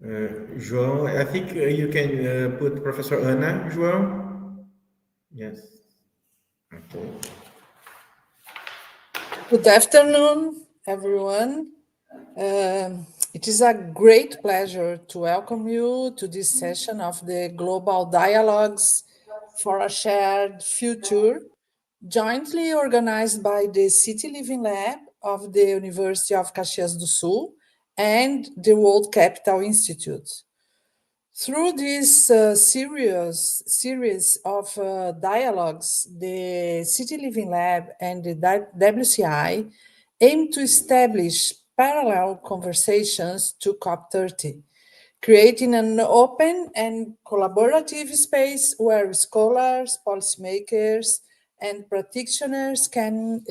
João, I think you can put Professor Ana, João. Yes. Okay. Good afternoon, everyone. It is a great pleasure to welcome you to this session of the Global Dialogues for a Shared Future, jointly organized by the City Living Lab of the University of Caxias do Sul and the World Capital Institute. Through this series of dialogues, the City Living Lab and the WCI aim to establish parallel conversations to COP30, creating an open and collaborative space where scholars, policymakers, and practitioners can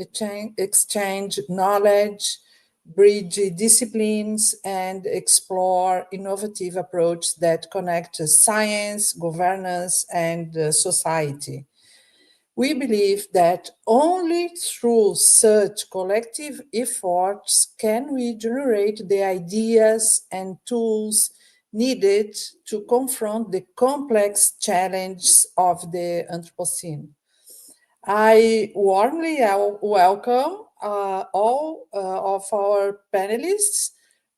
exchange knowledge, bridge disciplines, and explore innovative approaches that connect science, governance, and society. We believe that only through such collective efforts can we generate the ideas and tools needed to confront the complex challenges of the Anthropocene. I warmly welcome all of our panelists,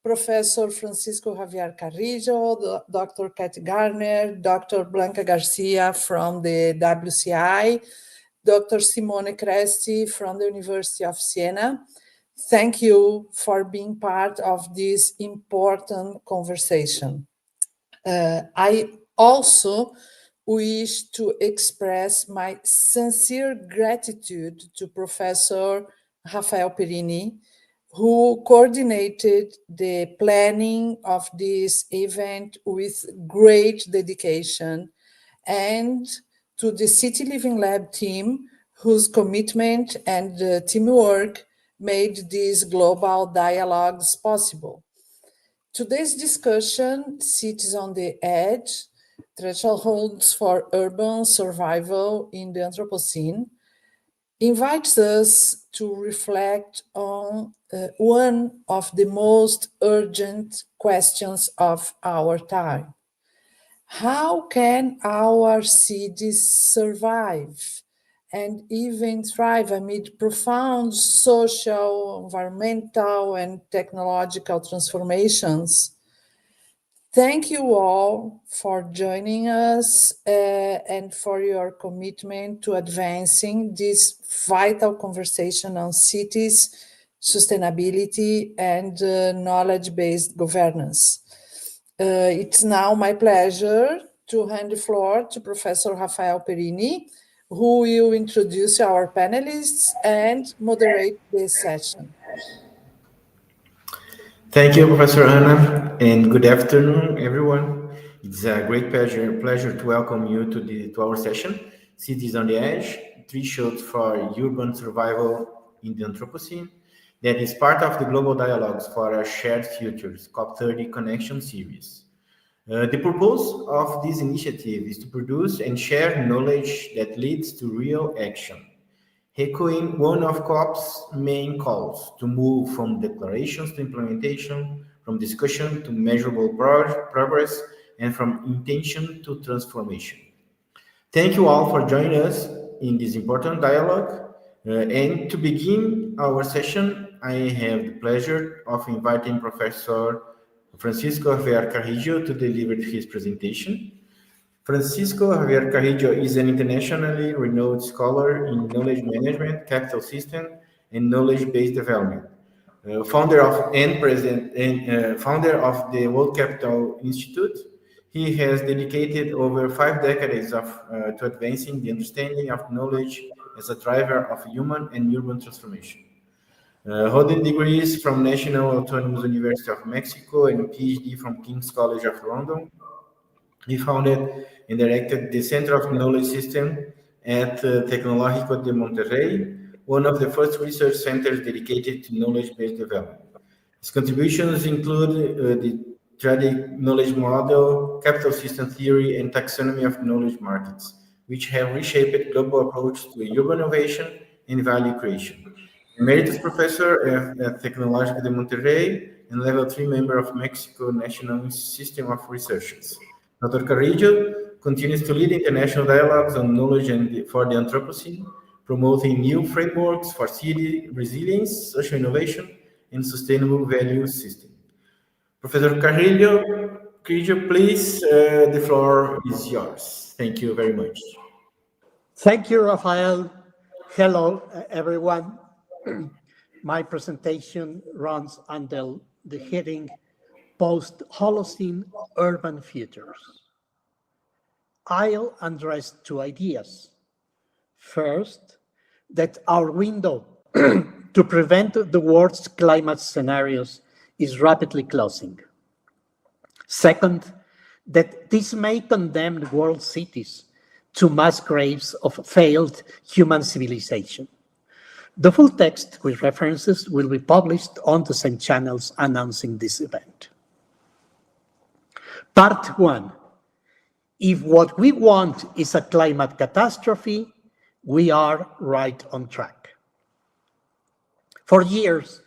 Professor Francisco Javier Carrillo, Dr. Kathy Garner, Dr. Blanca Garcia from the WCI, Dr. Simone Cresti from the University of Siena. Thank you for being part of this important conversation. I also wish to express my sincere gratitude to Professor Rafael Perini, who coordinated the planning of this event with great dedication, and to the City Living Lab team, whose commitment and teamwork made these global dialogues possible. Today's discussion, Cities on the Edge, Thresholds for Urban Survival in the Anthropocene, invites us to reflect on one of the most urgent questions of our time. How can our cities survive and even thrive amid profound social, environmental, and technological transformations? Thank you all for joining us and for your commitment to advancing this vital conversation on cities, sustainability, and knowledge-based governance. It's now my pleasure to hand the floor to Professor Rafael Perini, who will introduce our panelists and moderate this session. Thank you, Professor Ana, and good afternoon, everyone. It's a great pleasure to welcome you to our session, Cities on the Edge, Three Shots for Urban Survival in the Anthropocene, that is part of the Global Dialogues for our Shared Futures, COP30 Connection Series. The purpose of this initiative is to produce and share knowledge that leads to real action, echoing one of COP's main calls to move from declarations to implementation, from discussion to measurable progress, and from intention to transformation. Thank you all for joining us in this important dialogue. And to begin our session, I have the pleasure of inviting Professor Francisco Javier Carrillo to deliver his presentation. Francisco Javier Carrillo is an internationally renowned scholar in knowledge management, capital system, and knowledge-based development. Founder of and president and founder of the World Capital Institute. He has dedicated over 5 decades to advancing the understanding of knowledge as a driver of human and urban transformation. Holding degrees from National Autonomous University of Mexico and a PhD from King's College of London, he founded and directed the Center of Knowledge System at Tecnológico de Monterrey, one of the first research centers dedicated to knowledge-based development. His contributions include the Triadic knowledge model, capital system theory, and taxonomy of knowledge markets, which have reshaped global approach to urban innovation and value creation. Emeritus Professor at Tecnológico de Monterrey, and Level 3 member of Mexico National System of Researchers. Dr. Carrillo continues to lead international dialogues on knowledge for the Anthropocene, promoting new frameworks for city resilience, social innovation, and sustainable value system. Professor Carrillo, please, the floor is yours. Thank you very much. Thank you, Rafael. Hello, everyone. My presentation runs under the heading Post-Holocene Urban Futures. I'll address two ideas. First, that our window to prevent the worst climate scenarios is rapidly closing. Second, that this may condemn world cities to mass graves of failed human civilization. The full text with references will be published on the same channels announcing this event. Part 1. If what we want is a climate catastrophe, we are right on track. For years,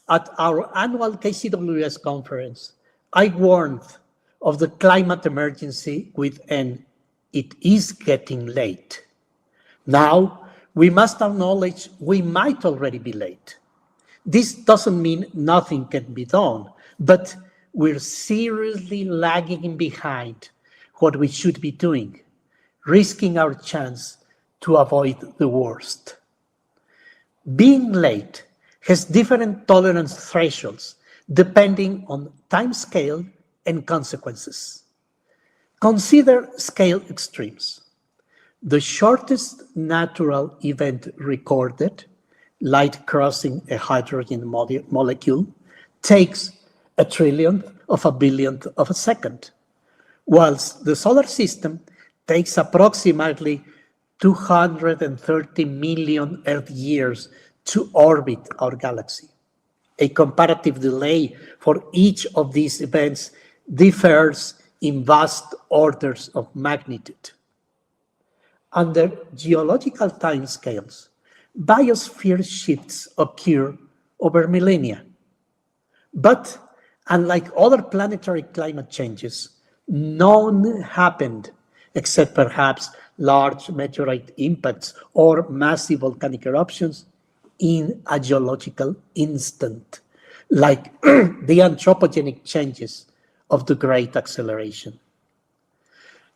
at our annual KCWS conference, I warned of the climate emergency with an "it is getting late." Now, we must acknowledge we might already be late. This doesn't mean nothing can be done, but we're seriously lagging behind what we should be doing, risking our chance to avoid the worst. Being late has different tolerance thresholds depending on time scale and consequences. Consider scale extremes. The shortest natural event recorded, light crossing a hydrogen molecule, takes a trillionth of a billionth of a second, whilst the solar system takes approximately 230 million Earth years to orbit our galaxy. A comparative delay for each of these events differs in vast orders of magnitude. Under geological timescales, biosphere shifts occur over millennia. But unlike other planetary climate changes, none happened except perhaps large meteorite impacts or massive volcanic eruptions in a geological instant, like the anthropogenic changes of the Great Acceleration.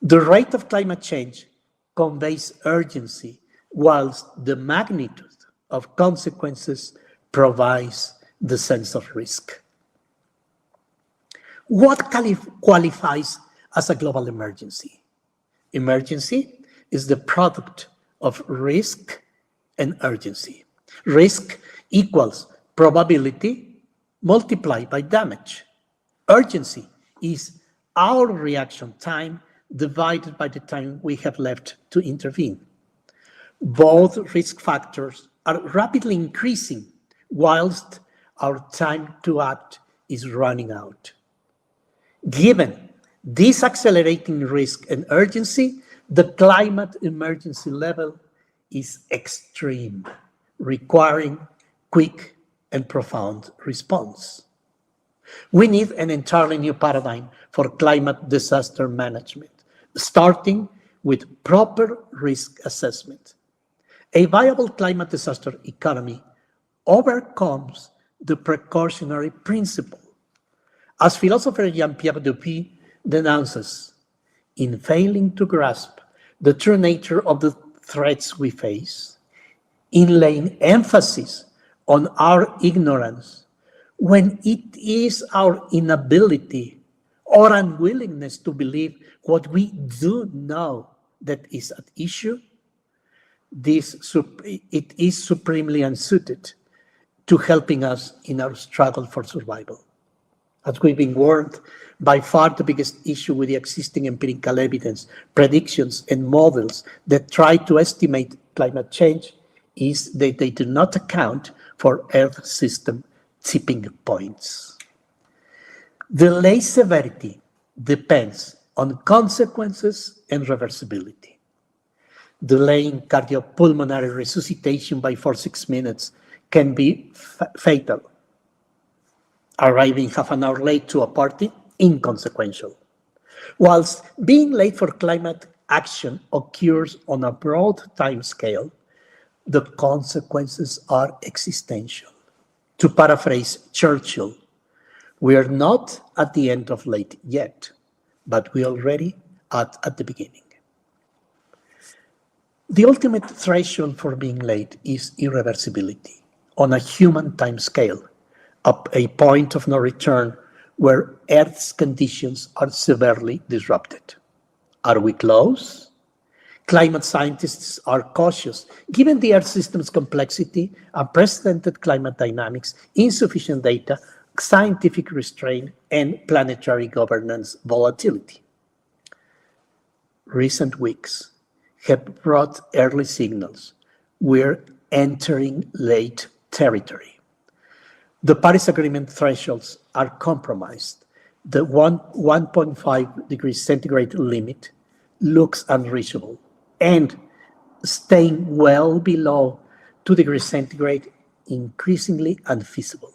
The rate of climate change conveys urgency, whilst the magnitude of consequences provides the sense of risk. What qualifies as a global emergency? Emergency is the product of risk and urgency. Risk equals probability multiplied by damage. Urgency is our reaction time divided by the time we have left to intervene. Both risk factors are rapidly increasing whilst our time to act is running out. Given this accelerating risk and urgency, the climate emergency level is extreme, requiring quick and profound response. We need an entirely new paradigm for climate disaster management, starting with proper risk assessment. A viable climate disaster economy overcomes the precautionary principle. As philosopher Jean-Pierre Dupuy denounces, in failing to grasp the true nature of the threats we face, in laying emphasis on our ignorance, when it is our inability or unwillingness to believe what we do know that is at issue, it is supremely unsuited to helping us in our struggle for survival. As we've been warned, by far the biggest issue with the existing empirical evidence, predictions, and models that try to estimate climate change is that they do not account for Earth system tipping points. Delay severity depends on consequences and reversibility. Delaying cardiopulmonary resuscitation by 4-6 minutes can be fatal. arriving half an hour late to a party, inconsequential. Whilst being late for climate action occurs on a broad time scale, the consequences are existential. To paraphrase Churchill, we are not at the end of late yet, but we already at the beginning. The ultimate threshold for being late is irreversibility on a human time scale, a point of no return where Earth's conditions are severely disrupted. Are we close? Climate scientists are cautious, given the Earth system's complexity, unprecedented climate dynamics, insufficient data, scientific restraint, and planetary governance volatility. Recent weeks have brought early signals. We're entering late territory. The Paris Agreement thresholds are compromised. The 1.5 degrees centigrade limit looks unreachable, and staying well below 2 degrees centigrade increasingly unfeasible.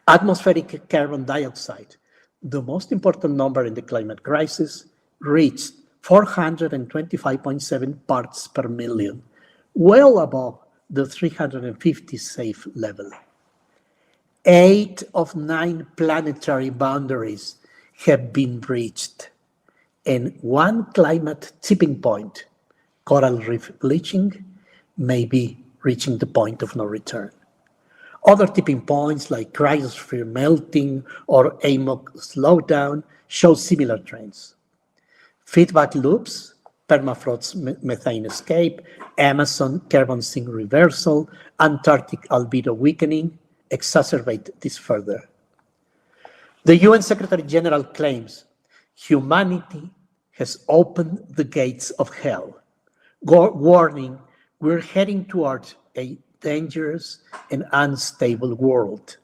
Atmospheric carbon dioxide, the most important number in the climate crisis, reached 425.7 parts per million, well above the 350 safe level. 8 of 9 planetary boundaries have been breached, and one climate tipping point, coral reef bleaching, may be reaching the point of no return. Other tipping points like cryosphere melting or AMOC slowdown show similar trends. Feedback loops, permafrost's methane escape, Amazon carbon sink reversal, Antarctic albedo weakening exacerbate this further. The UN Secretary General claims humanity has opened the gates of hell, warning we're heading towards a dangerous and unstable world.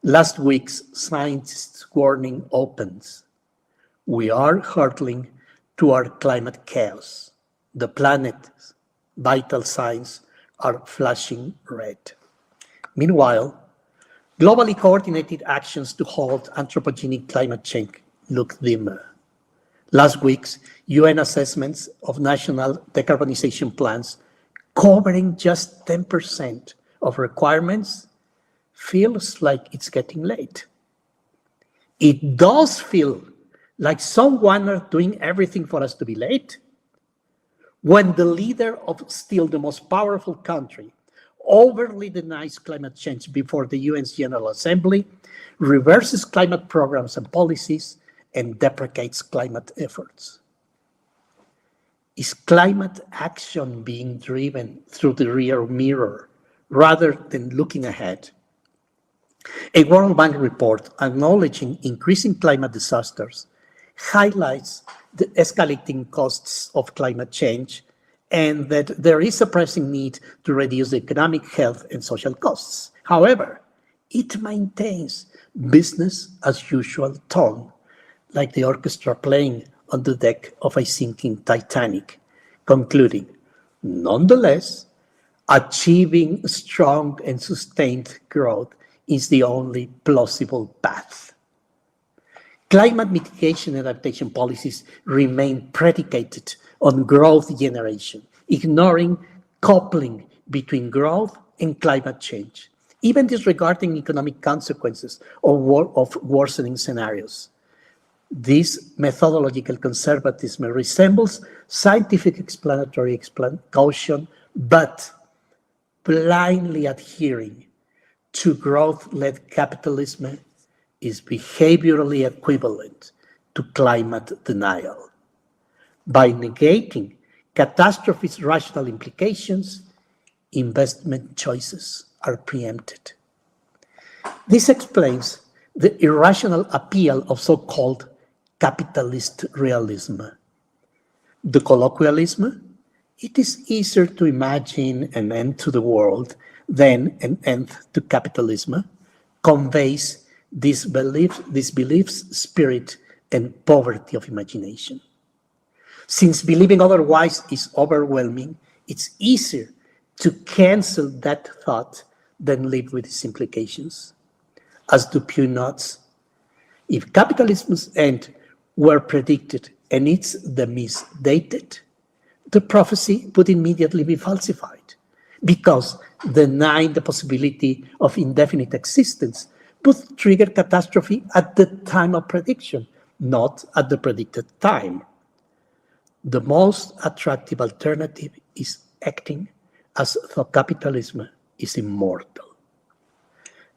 Last week's scientists' warning opens. We are hurtling toward climate chaos. The planet's vital signs are flashing red. Meanwhile, globally coordinated actions to halt anthropogenic climate change look dimmer. Last week's UN assessments of national decarbonization plans covering just 10% of requirements feels like it's getting late. It does feel like someone are doing everything for us to be late. When the leader of still the most powerful country overly denies climate change before the UN's General Assembly, reverses climate programs and policies, and deprecates climate efforts. Is climate action being driven through the rear mirror rather than looking ahead? A World Bank report acknowledging increasing climate disasters highlights the escalating costs of climate change and that there is a pressing need to reduce the economic, health, and social costs. However, it maintains business as usual tone, like the orchestra playing on the deck of a sinking Titanic, concluding, nonetheless, achieving strong and sustained growth is the only plausible path. Climate mitigation and adaptation policies remain predicated on growth generation, ignoring coupling between growth and climate change, even disregarding economic consequences of worsening scenarios. This methodological conservatism resembles scientific explanatory caution, but blindly adhering to growth-led capitalism is behaviorally equivalent to climate denial. By negating catastrophe's rational implications, investment choices are preempted. This explains the irrational appeal of so-called capitalist realism. The colloquialism, it is easier to imagine an end to the world than an end to capitalism, conveys this belief's spirit and poverty of imagination. Since believing otherwise is overwhelming, it's easier to cancel that thought than live with its implications. as do Pew notes. If capitalism's end were predicted and it's the misdated, the prophecy would immediately be falsified, because denying the possibility of indefinite existence would trigger catastrophe at the time of prediction, not at the predicted time. The most attractive alternative is acting as though capitalism is immortal.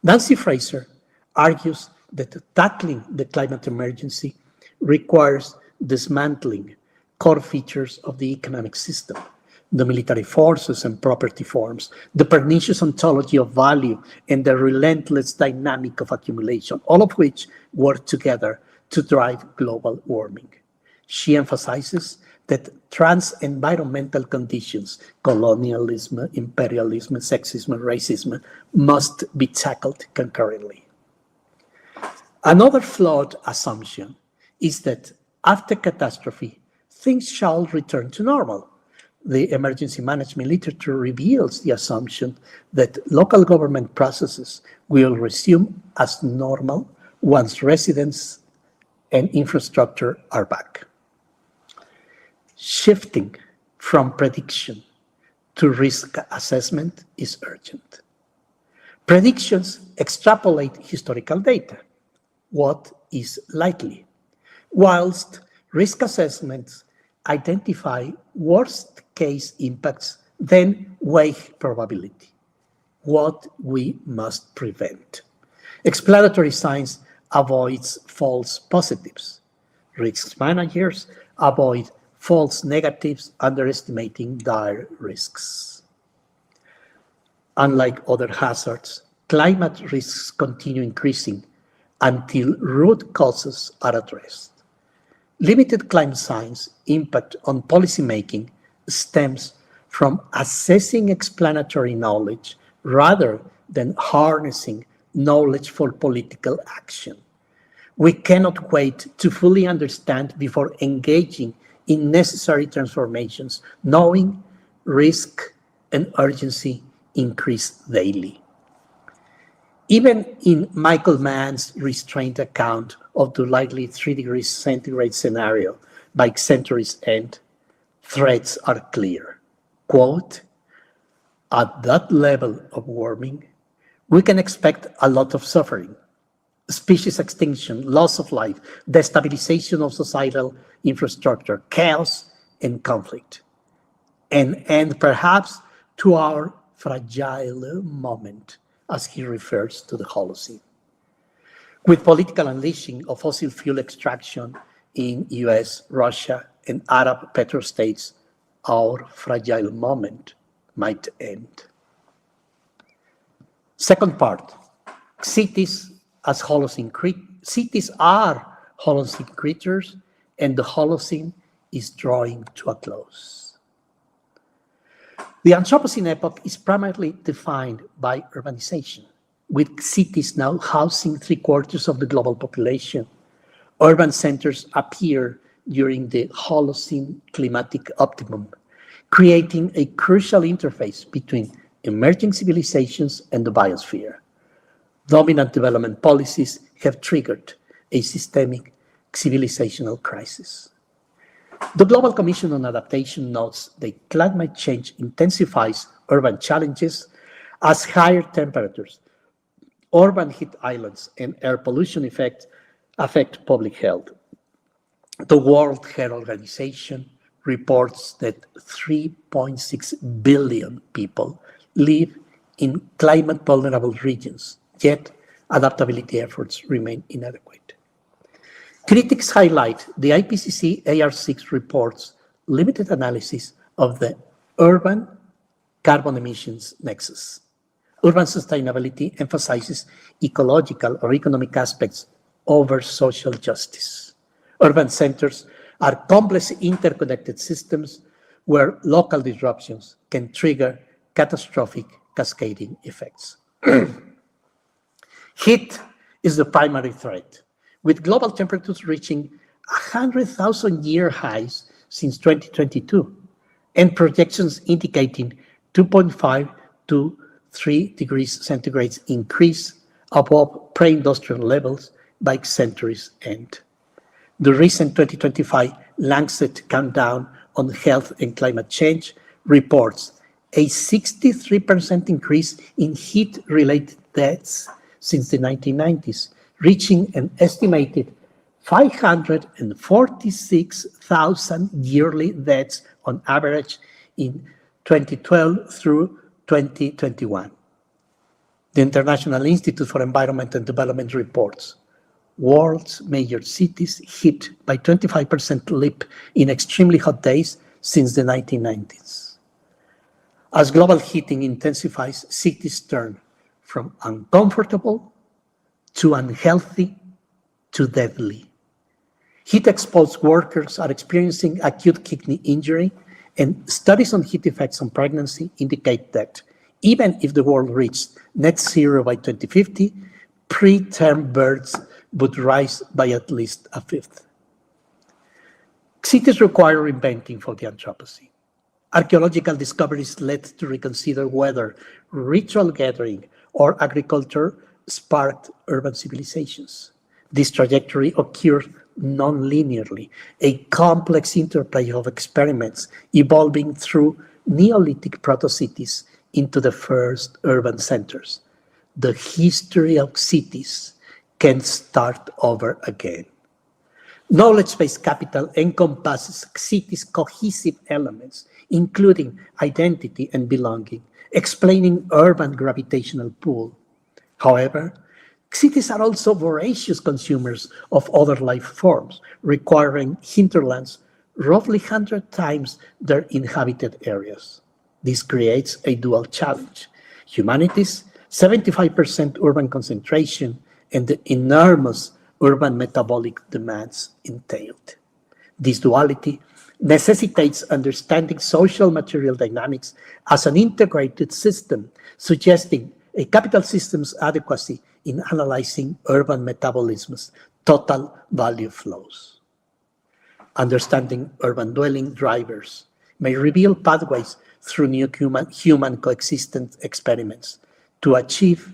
Nancy Fraser argues that tackling the climate emergency requires dismantling core features of the economic system, the military forces and property forms, the pernicious ontology of value, and the relentless dynamic of accumulation, all of which work together to drive global warming. She emphasizes that trans-environmental conditions, colonialism, imperialism, sexism, racism, must be tackled concurrently. Another flawed assumption is that after catastrophe, things shall return to normal. The emergency management literature reveals the assumption that local government processes will resume as normal once residents and infrastructure are back. Shifting from prediction to risk assessment is urgent. Predictions extrapolate historical data, what is likely, whilst risk assessments identify worst-case impacts, then weigh probability, what we must prevent. Explanatory science avoids false positives. Risk managers avoid false negatives, underestimating dire risks. Unlike other hazards, climate risks continue increasing until root causes are addressed. Limited climate science impact on policymaking stems from assessing explanatory knowledge rather than harnessing knowledge for political action. We cannot wait to fully understand before engaging in necessary transformations, knowing risk and urgency increase daily. Even in Michael Mann's restrained account of the likely 3 degrees centigrade scenario by century's end, threats are clear. Quote, "At that level of warming, we can expect a lot of suffering, species extinction, loss of life, destabilization of societal infrastructure, chaos, and conflict, and perhaps to our fragile moment," as he refers to the Holocene. With political unleashing of fossil fuel extraction in US, Russia, and Arab petrostates, our fragile moment might end. Second part, cities as Holocene cities are Holocene creatures, and the Holocene is drawing to a close. The Anthropocene epoch is primarily defined by urbanization, with cities now housing 3/4 of the global population. Urban centers appear during the Holocene climatic optimum, creating a crucial interface between emerging civilizations and the biosphere. Dominant development policies have triggered a systemic civilizational crisis. The Global Commission on Adaptation notes that climate change intensifies urban challenges as higher temperatures, urban heat islands, and air pollution affect public health. The World Health Organization reports that 3.6 billion people live in climate-vulnerable regions, yet adaptability efforts remain inadequate. Critics highlight the IPCC AR6 report's limited analysis of the urban carbon emissions nexus. Urban sustainability emphasizes ecological or economic aspects over social justice. Urban centers are complex interconnected systems where local disruptions can trigger catastrophic cascading effects. Heat is the primary threat, with global temperatures reaching 100,000-year highs since 2022, and projections indicating 2.5 to 3 degrees centigrade increase above pre-industrial levels by century's end. The recent 2025 Lancet Countdown on Health and Climate Change reports a 63% increase in heat-related deaths since the 1990s, reaching an estimated 546,000 yearly deaths on average in 2012 through 2021. The International Institute for Environment and Development reports world's major cities hit by 25% leap in extremely hot days since the 1990s. As global heating intensifies, cities turn from uncomfortable to unhealthy to deadly. Heat-exposed workers are experiencing acute kidney injury, and studies on heat effects on pregnancy indicate that even if the world reached net zero by 2050, preterm births would rise by at least a fifth. Cities require reinventing for the Anthropocene. Archaeological discoveries led to reconsider whether ritual gathering or agriculture sparked urban civilizations. This trajectory occurred non-linearly, a complex interplay of experiments evolving through Neolithic proto-cities into the first urban centers. The history of cities can start over again. Knowledge-based capital encompasses cities' cohesive elements, including identity and belonging, explaining urban gravitational pull. However, cities are also voracious consumers of other life forms, requiring hinterlands roughly 100 times their inhabited areas. This creates a dual challenge: humanity's 75% urban concentration and the enormous urban metabolic demands entailed. This duality necessitates understanding social material dynamics as an integrated system, suggesting a capital system's adequacy in analyzing urban metabolism's total value flows. Understanding urban dwelling drivers may reveal pathways through new human coexistence experiments to achieve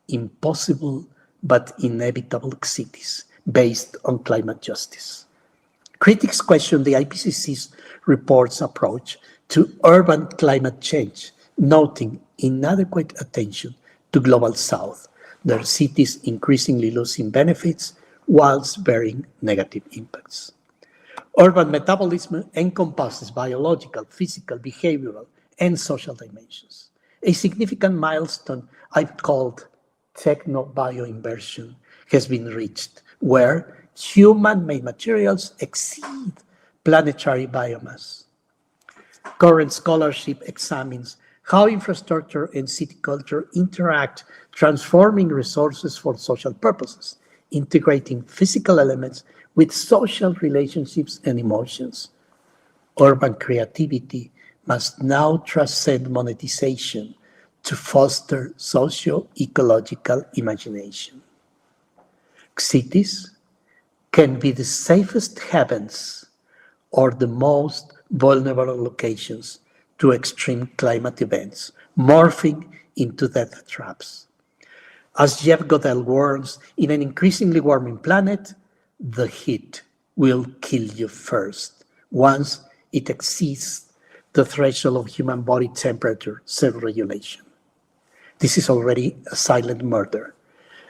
impossible but inevitable cities based on climate justice. Critics question the IPCC's report's approach to urban climate change, noting inadequate attention to Global South, their cities increasingly losing benefits whilst bearing negative impacts. Urban metabolism encompasses biological, physical, behavioral, and social dimensions. A significant milestone I've called techno-bioinversion has been reached, where human-made materials exceed planetary biomass. Current scholarship examines how infrastructure and city culture interact, transforming resources for social purposes, integrating physical elements with social relationships and emotions. Urban creativity must now transcend monetization to foster socio-ecological imagination. Cities can be the safest havens or the most vulnerable locations to extreme climate events, morphing into death traps. As Jeff Godel warns, in an increasingly warming planet, the heat will kill you first, once it exceeds the threshold of human body temperature self-regulation. This is already a silent murder.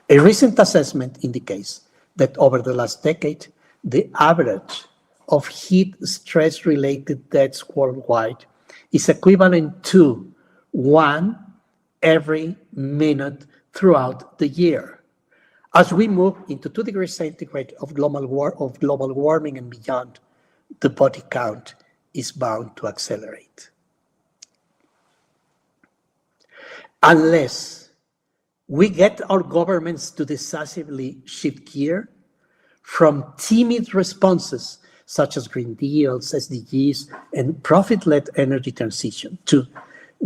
A recent assessment indicates that over the last decade, the average of heat stress-related deaths worldwide is equivalent to 1 every minute throughout the year. As we move into 2 degrees centigrade of global warming and beyond, the body count is bound to accelerate. Unless we get our governments to decisively shift gear from timid responses such as Green Deals, SDGs, and profit-led energy transition to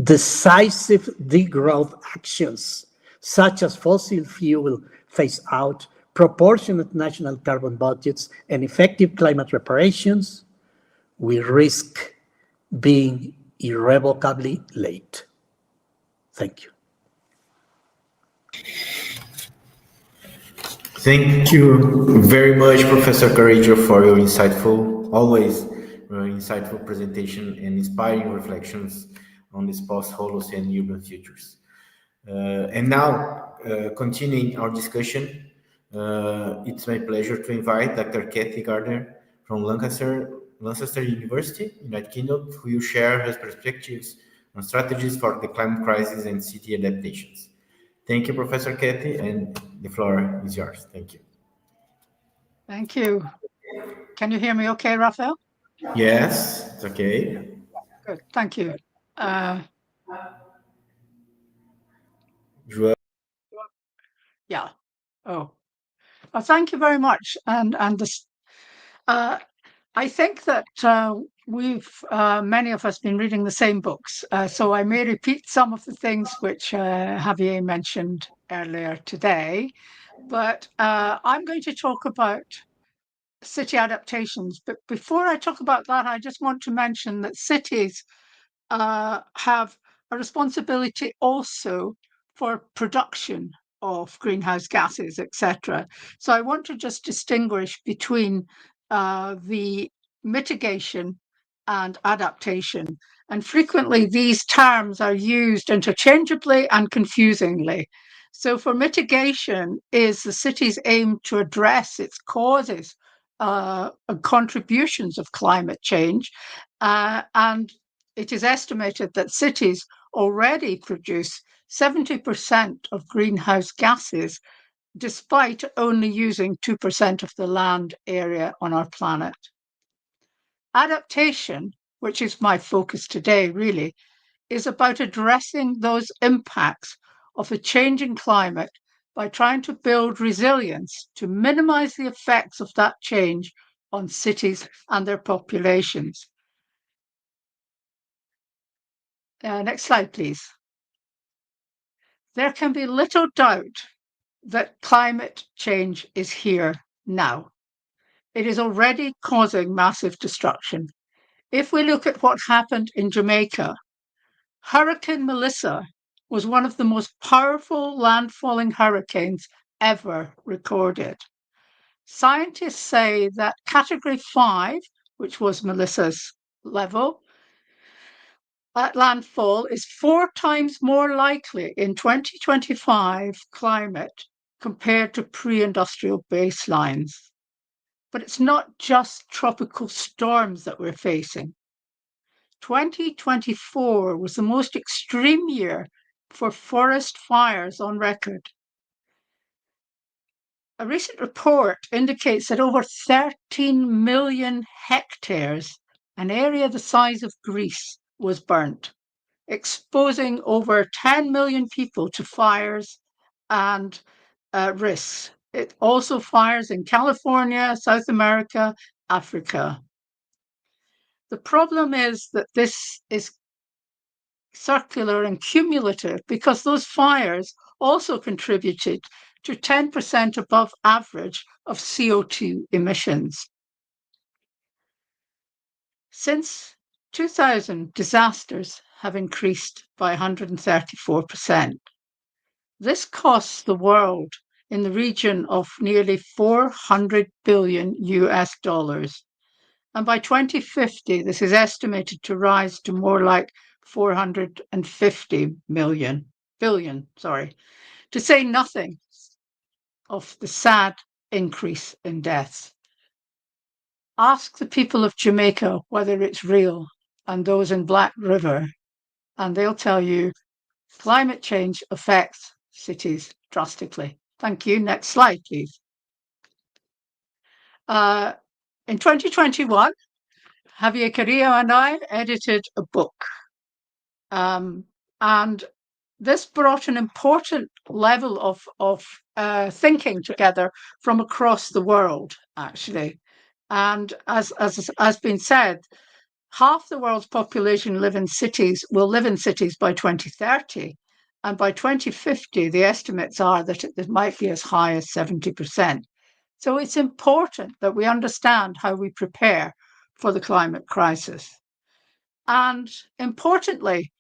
decisive degrowth actions such as fossil fuel phase out, proportionate national carbon budgets, and effective climate reparations, we risk being irrevocably late. Thank you. Thank you very much, Professor Carrillo, for your always insightful presentation and inspiring reflections on this post-Holocene urban futures. And now, continuing our discussion, it's my pleasure to invite Dr. Kathy Gardner from Lancaster University, United Kingdom, who will share her perspectives on strategies for the climate crisis and city adaptations. Thank you, Professor Kathy, and the floor is yours. Thank you. Thank you. Can you hear me okay, Raphael? Yes, it's okay. Good, thank you. João. Yeah. Oh, well, thank you very much. And this, I think that we've many of us been reading the same books, so I may repeat some of the things which Javier mentioned earlier today, but I'm going to talk about city adaptations. But before I talk about that, I just want to mention that cities have a responsibility also for production of greenhouse gases, etc. So I want to just distinguish between the mitigation and adaptation. And frequently these terms are used interchangeably and confusingly. So for mitigation is the city's aim to address its causes and contributions of climate change, and it is estimated that cities already produce 70% of greenhouse gases, despite only using 2% of the land area on our planet. Adaptation, which is my focus today really, is about addressing those impacts of a changing climate by trying to build resilience to minimize the effects of that change on cities and their populations. Next slide, please. There can be little doubt that climate change is here now. It is already causing massive destruction. If we look at what happened in Jamaica, Hurricane Melissa was one of the most powerful landfalling hurricanes ever recorded. Scientists say that Category 5, which was Melissa's level, that landfall is 4 times more likely in 2025 climate compared to pre-industrial baselines. But it's not just tropical storms that we're facing. 2024 was the most extreme year for forest fires on record. A recent report indicates that over 13 million hectares, an area the size of Greece, was burnt, exposing over 10 million people to fires and risks. It also fires in California, South America, Africa. The problem is that this is circular and cumulative because those fires also contributed to 10% above average of CO2 emissions. Since 2000, disasters have increased by 134%. This costs the world in the region of nearly $400 billion US. And by 2050, this is estimated to rise to more like 450 billion, to say nothing of the sad increase in deaths. Ask the people of Jamaica whether it's real, and those in Black River, and they'll tell you climate change affects cities drastically. Thank you. Next slide, please. In 2021, Javier Carrillo and I edited a book, and this brought an important level of thinking together from across the world, actually. And as been said, half the world's population will live in cities by 2030. And by 2050, the estimates are that it might be as high as 70%. So it's important that we understand how we prepare for the climate crisis. And importantly,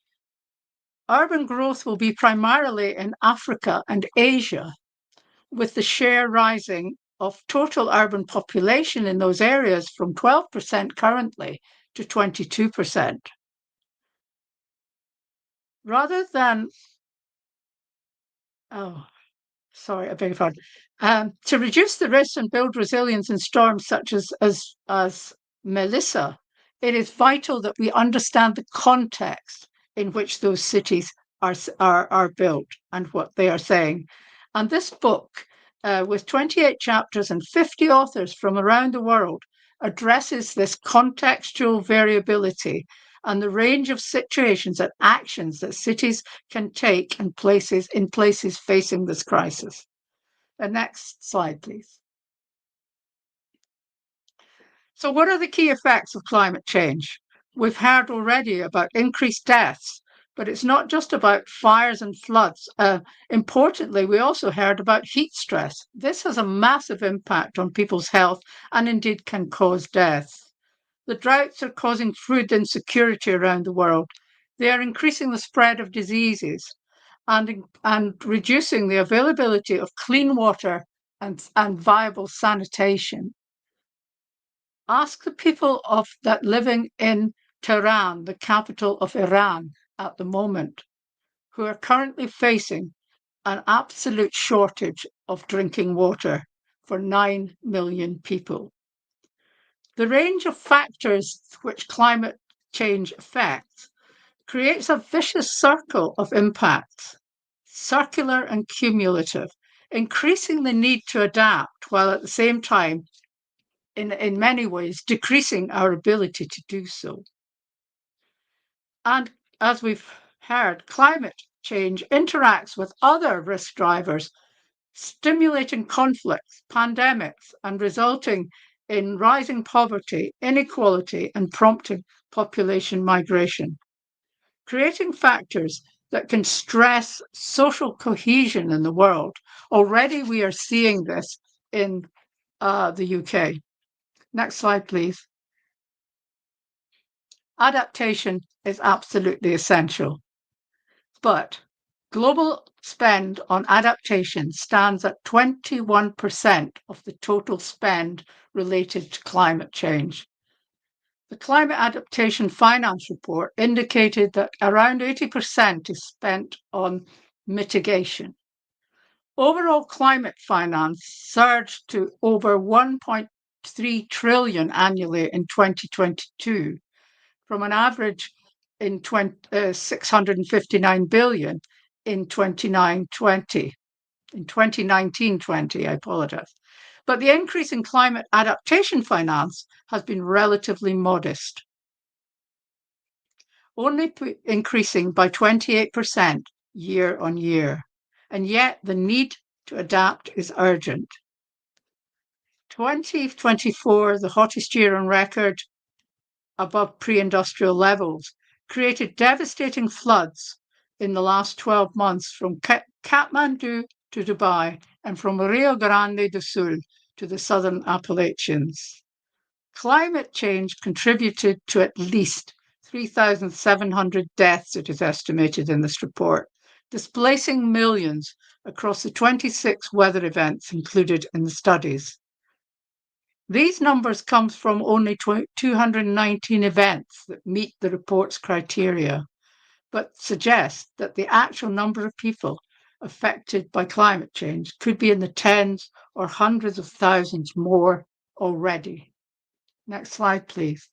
urban growth will be primarily in Africa and Asia, with the share rising of total urban population in those areas from 12% currently to 22%. Rather than, I beg your pardon, to reduce the risks and build resilience in storms such as Melissa, it is vital that we understand the context in which those cities are built and what they are saying. And this book, with 28 chapters and 50 authors from around the world, addresses this contextual variability and the range of situations and actions that cities can take in places facing this crisis. The next slide, please. So what are the key effects of climate change? We've heard already about increased deaths, but it's not just about fires and floods. Importantly, we also heard about heat stress. This has a massive impact on people's health and indeed can cause death. The droughts are causing food insecurity around the world. They are increasing the spread of diseases and reducing the availability of clean water and viable sanitation. Ask the people that living in Tehran, the capital of Iran at the moment, who are currently facing an absolute shortage of drinking water for 9 million people. The range of factors which climate change affects creates a vicious circle of impacts, circular and cumulative, increasing the need to adapt while at the same time, in many ways, decreasing our ability to do so. And as we've heard, climate change interacts with other risk drivers, stimulating conflicts, pandemics, and resulting in rising poverty, inequality, and prompting population migration, creating factors that can stress social cohesion in the world. Already we are seeing this in the UK. Next slide, please. Adaptation is absolutely essential, but global spend on adaptation stands at 21% of the total spend related to climate change. The Climate Adaptation Finance Report indicated that around 80% is spent on mitigation. Overall climate finance surged to over 1.3 trillion annually in 2022, from an average in 659 billion in 2019-20, I apologize. But the increase in climate adaptation finance has been relatively modest, only increasing by 28% year on year. And yet the need to adapt is urgent. 2024, the hottest year on record, above pre-industrial levels, created devastating floods in the last 12 months from Kathmandu to Dubai and from Rio Grande do Sul to the Southern Appalachians. Climate change contributed to at least 3,700 deaths, it is estimated in this report, displacing millions across the 26 weather events included in the studies. These numbers come from only 219 events that meet the report's criteria, but suggest that the actual number of people affected by climate change could be in the tens or hundreds of thousands more already. Next slide, please.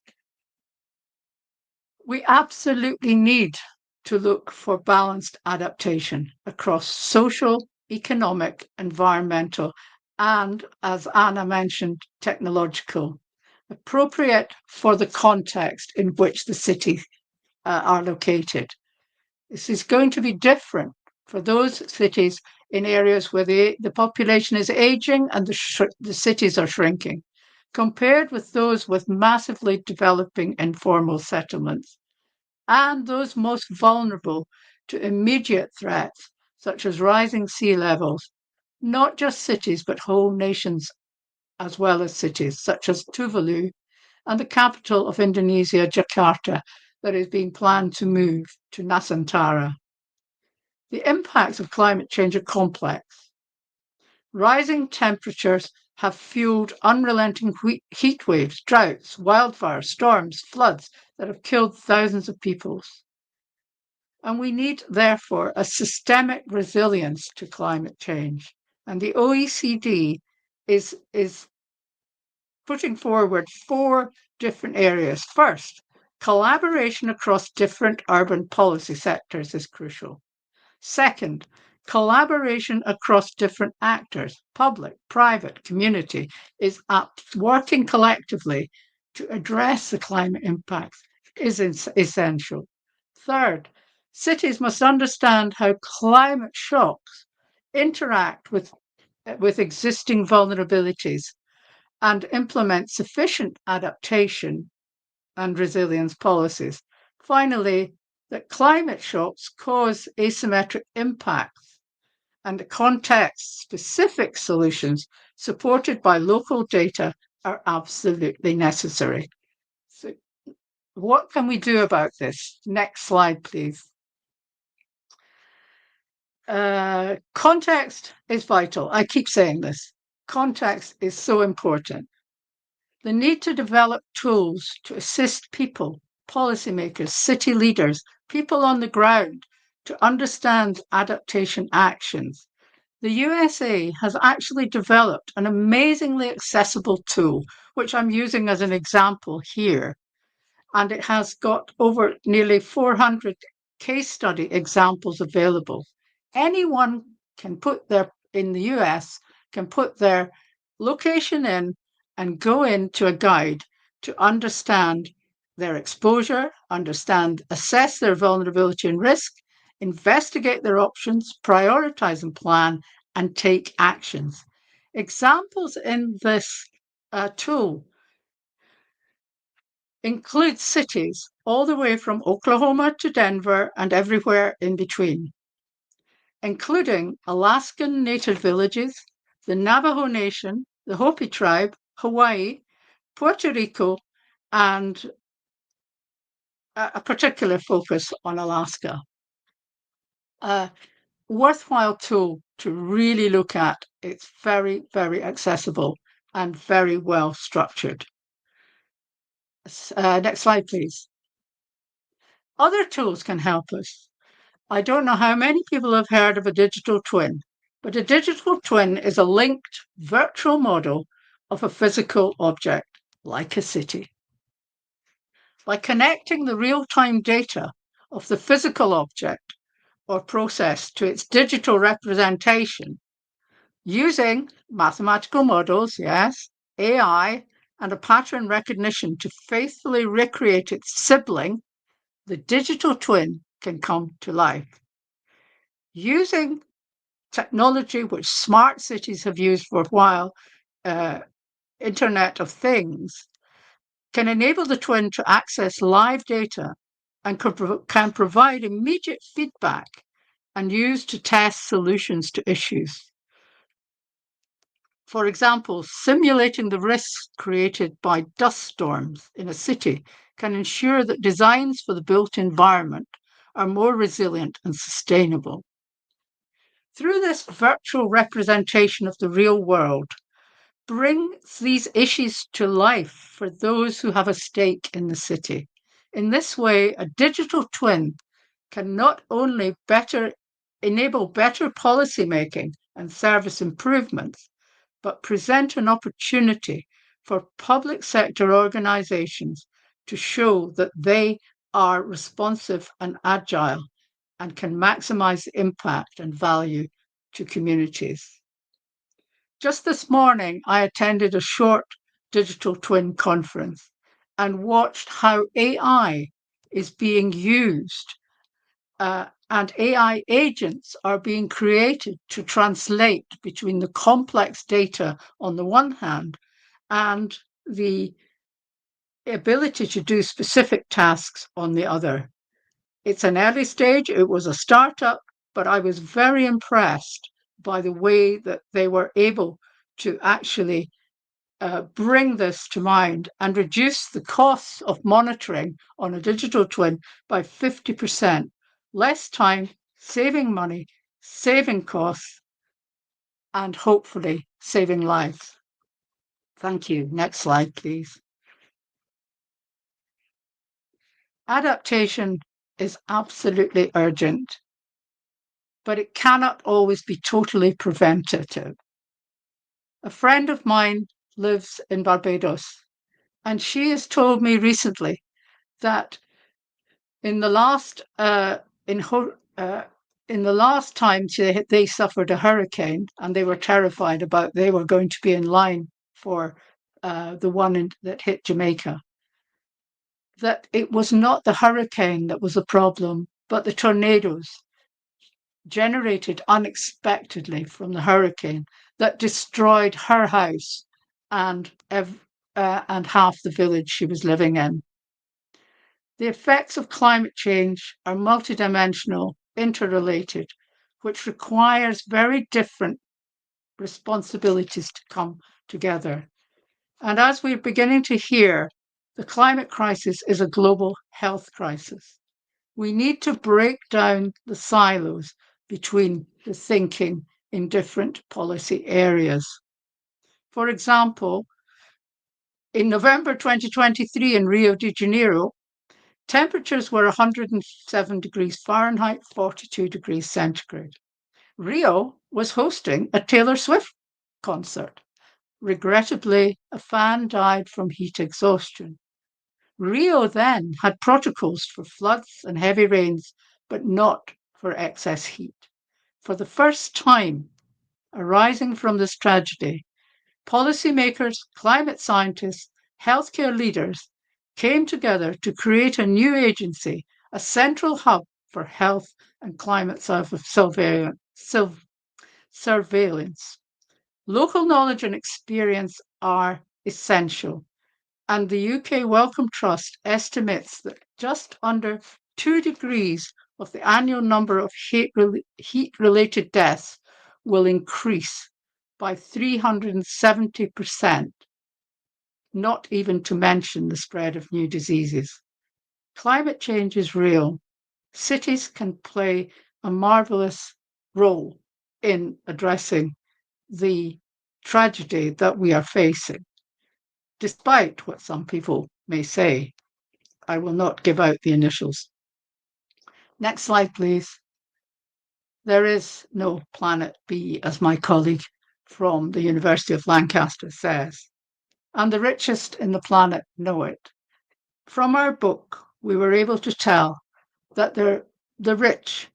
We absolutely need to look for balanced adaptation across social, economic, environmental, and, as Anna mentioned, technological, appropriate for the context in which the cities are located. This is going to be different for those cities in areas where the population is aging and the cities are shrinking, compared with those with massively developing informal settlements, and those most vulnerable to immediate threats, such as rising sea levels, not just cities, but whole nations, as well as cities, such as Tuvalu and the capital of Indonesia, Jakarta, that is being planned to move to Nusantara. The impacts of climate change are complex. Rising temperatures have fueled unrelenting heat waves, droughts, wildfires, storms, floods that have killed thousands of people. And we need, therefore, a systemic resilience to climate change. And the OECD is putting forward 4 different areas. First, collaboration across different urban policy sectors is crucial. Second, collaboration across different actors, public, private, community, is working collectively to address the climate impacts is essential. Third, cities must understand how climate shocks interact with existing vulnerabilities and implement sufficient adaptation and resilience policies. Finally, that climate shocks cause asymmetric impacts and context-specific solutions supported by local data are absolutely necessary. So what can we do about this? Next slide, please. Context is vital. I keep saying this. Context is so important. The need to develop tools to assist people, policymakers, city leaders, people on the ground to understand adaptation actions. The USA has actually developed an amazingly accessible tool, which I'm using as an example here. And it has got over nearly 400 case study examples available. Anyone can in the US, can put their location in and go into a guide to understand their exposure, assess their vulnerability and risk, investigate their options, prioritize and plan, and take actions. Examples in this tool include cities all the way from Oklahoma to Denver and everywhere in between, including Alaskan Native villages, the Navajo Nation, the Hopi tribe, Hawaii, Puerto Rico, and a particular focus on Alaska. A worthwhile tool to really look at. It's very, very accessible and very well structured. Next slide, please. Other tools can help us. I don't know how many people have heard of a digital twin, but a digital twin is a linked virtual model of a physical object, like a city. By connecting the real-time data of the physical object or process to its digital representation, using mathematical models, yes, AI, and a pattern recognition to faithfully recreate its sibling, the digital twin can come to life. Using technology which smart cities have used for a while, Internet of Things, can enable the twin to access live data and can provide immediate feedback and use to test solutions to issues. For example, simulating the risks created by dust storms in a city can ensure that designs for the built environment are more resilient and sustainable. Through this virtual representation of the real world, brings these issues to life for those who have a stake in the city. In this way, a digital twin can not only enable better policymaking and service improvements, but present an opportunity for public sector organizations to show that they are responsive and agile and can maximize the impact and value to communities. Just this morning, I attended a short digital twin conference and watched how AI is being used and AI agents are being created to translate between the complex data on the one hand and the ability to do specific tasks on the other. It's an early stage, it was a startup, but I was very impressed by the way that they were able to actually bring this to mind and reduce the costs of monitoring on a digital twin by 50%. Less time, saving money, saving costs, and hopefully saving lives. Thank you. Next slide, please. Adaptation is absolutely urgent, but it cannot always be totally preventative. A friend of mine lives in Barbados, and she has told me recently that in the last time they suffered a hurricane, and they were terrified about they were going to be in line for the one that hit Jamaica, that it was not the hurricane that was the problem, but the tornadoes generated unexpectedly from the hurricane that destroyed her house and half the village she was living in. The effects of climate change are multidimensional, interrelated, which requires very different responsibilities to come together. And as we're beginning to hear, the climate crisis is a global health crisis. We need to break down the silos between the thinking in different policy areas. For example, in November 2023 in Rio de Janeiro, temperatures were 107 degrees Fahrenheit, 42 degrees centigrade. Rio was hosting a Taylor Swift concert. Regrettably, a fan died from heat exhaustion. Rio then had protocols for floods and heavy rains, but not for excess heat. For the first time arising from this tragedy, policymakers, climate scientists, healthcare leaders came together to create a new agency, a central hub for health and climate surveillance. Local knowledge and experience are essential, and the UK Wellcome Trust estimates that just under 2 degrees of the annual number of heat-related deaths will increase by 370%, not even to mention the spread of new diseases. Climate change is real. Cities can play a marvelous role in addressing the tragedy that we are facing. Despite what some people may say, I will not give out the initials. Next slide, please. There is no planet B, as my colleague from the University of Lancaster says, and the richest in the planet know it. From our book, we were able to tell that the rich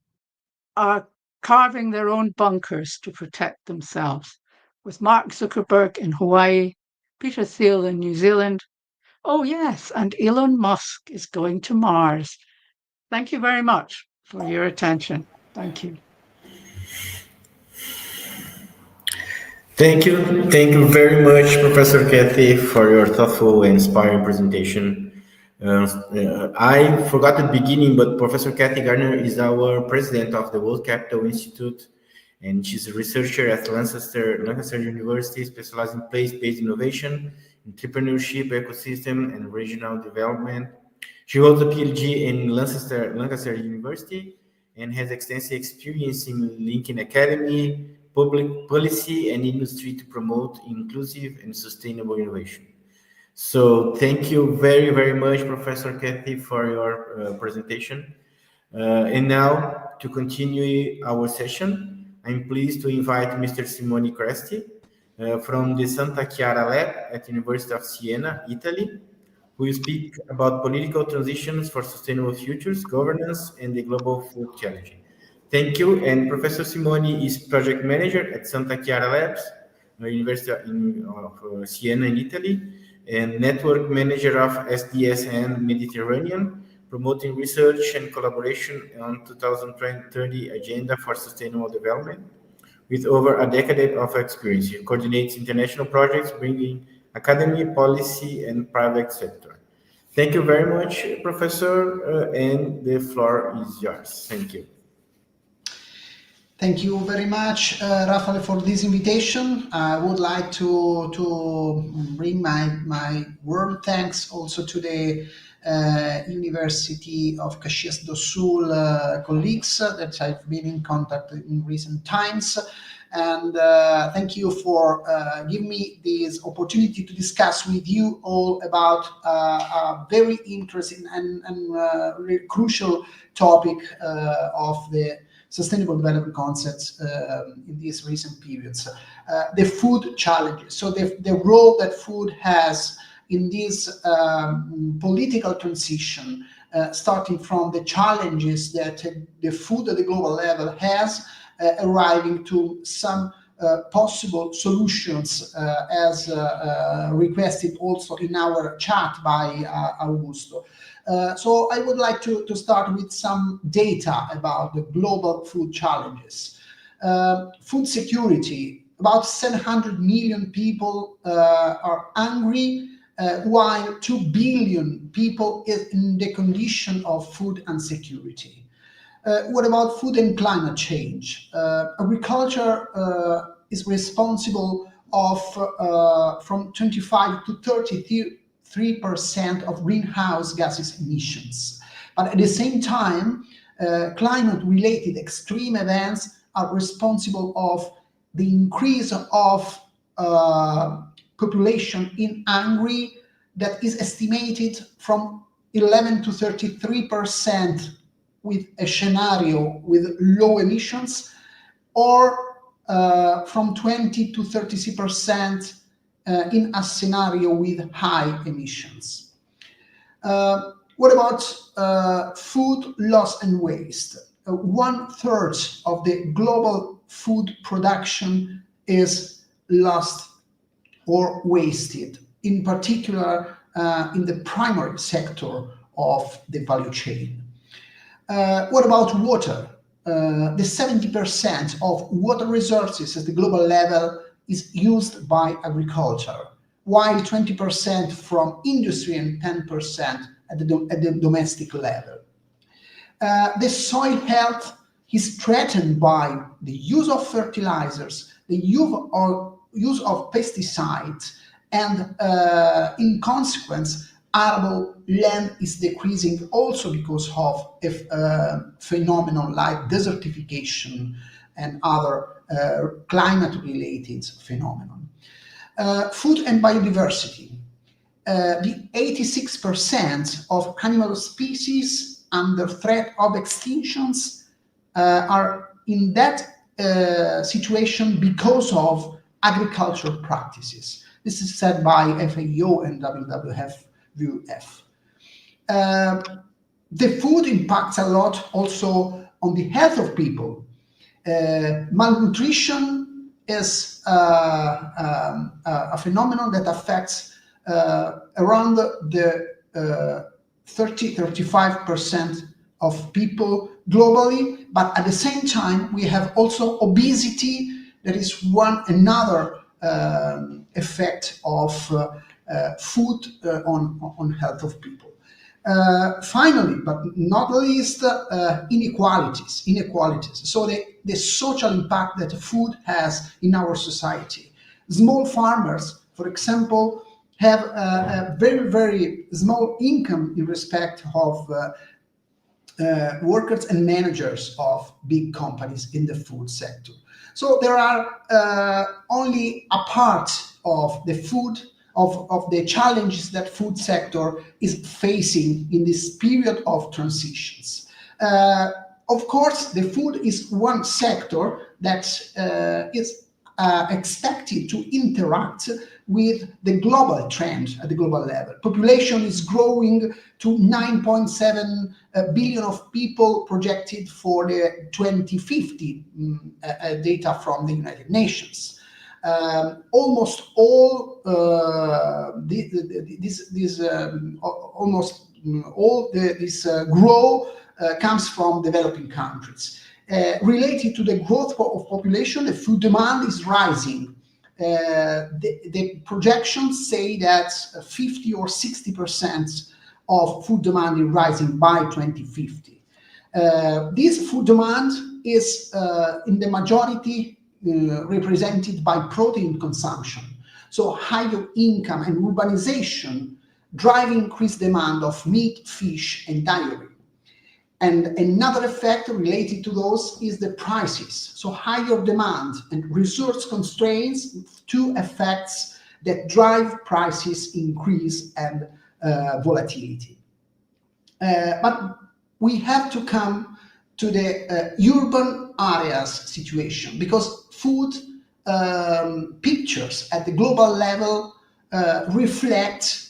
are carving their own bunkers to protect themselves, with Mark Zuckerberg in Hawaii, Peter Thiel in New Zealand. Oh yes, and Elon Musk is going to Mars. Thank you very much for your attention. Thank you. Thank you very much, Professor Kathy, for your thoughtful and inspiring presentation. I forgot at the beginning, but Professor Kathy Gardner is our president of the World Capital Institute, and she's a researcher at Lancaster University, specializing in place-based innovation, entrepreneurship, ecosystem, and regional development. She holds a PhD in Lancaster University and has extensive experience in linking academy, public policy, and industry to promote inclusive and sustainable innovation. So thank you very, very much, Professor Kathy, for your presentation. And now, to continue our session, I'm pleased to invite Mr. Simone Cresti from the Santa Chiara Lab at University of Siena, Italy, who will speak about political transitions for sustainable futures, governance, and the global food challenge. Thank you. And Professor Simone is project manager at Santa Chiara Labs, University of Siena in Italy, and network manager of SDSN Mediterranean, promoting research and collaboration on 2030 Agenda for Sustainable Development. With over a decade of experience, he coordinates international projects, bringing academy, policy, and private sector. Thank you very much, Professor, and the floor is yours. Thank you. Thank you very much, Rafael, for this invitation. I would like to bring my warm thanks also to the University of Caxias do Sul colleagues that I've been in contact in recent times. and thank you for giving me this opportunity to discuss with you all about a very interesting and really crucial topic of the sustainable development concepts in these recent periods. The food challenges, so the role that food has in this political transition, starting from the challenges that the food at the global level has, arriving to some possible solutions as requested also in our chat by Augusto. So I would like to start with some data about the global food challenges. Food security, about 700 million people are hungry, while 2 billion people is in the condition of food insecurity. What about food and climate change? Agriculture is responsible of from 25 to 33% of greenhouse gases emissions. But at the same time, climate-related extreme events are responsible of the increase of population in Hungary that is estimated from 11 to 33% with a scenario with low emissions, or from 20 to 30% in a scenario with high emissions. What about food loss and waste? 1/3 of the global food production is lost or wasted, in particular in the primary sector of the value chain. What about water? The 70% of water resources at the global level is used by agriculture, while 20% from industry and 10% at the domestic level. The soil health is threatened by the use of fertilizers, the use of pesticides, and in consequence, arable land is decreasing also because of a phenomenon like desertification and other climate-related phenomenon. Food and biodiversity. The 86% of animal species under threat of extinctions are in that situation because of agricultural practices. This is said by FAO and WWF. The food impacts a lot also on the health of people. Malnutrition is a phenomenon that affects around the 30-35% of people globally, but at the same time we have also obesity. That is another effect of food on health of people. Finally, but not least, inequalities. So the social impact that food has in our society. Small farmers, for example, have a very, very small income in respect of workers and managers of big companies in the food sector. So there are only a part of the food of the challenges that food sector is facing in this period of transitions. Of course, the food is one sector that is expected to interact with the global trend at the global level. Population is growing to 9.7 billion of people projected for the 2050 data from the United Nations. Almost all this growth comes from developing countries. Related to the growth of population, the food demand is rising. The projections say that 50 or 60% of food demand is rising by 2050. This food demand is in the majority represented by protein consumption. So higher income and urbanization drive increased demand of meat, fish, and dairy. And another effect related to those is the prices. So higher demand and resource constraints, two effects that drive prices increase and volatility. But we have to come to the urban areas situation, because food pictures at the global level reflect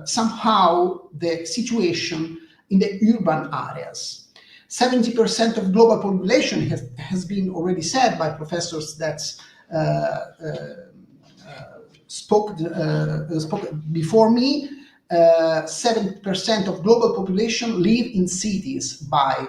somehow the situation in the urban areas. 70% of global population has been already said by professors that spoke before me. 7% of global population live in cities by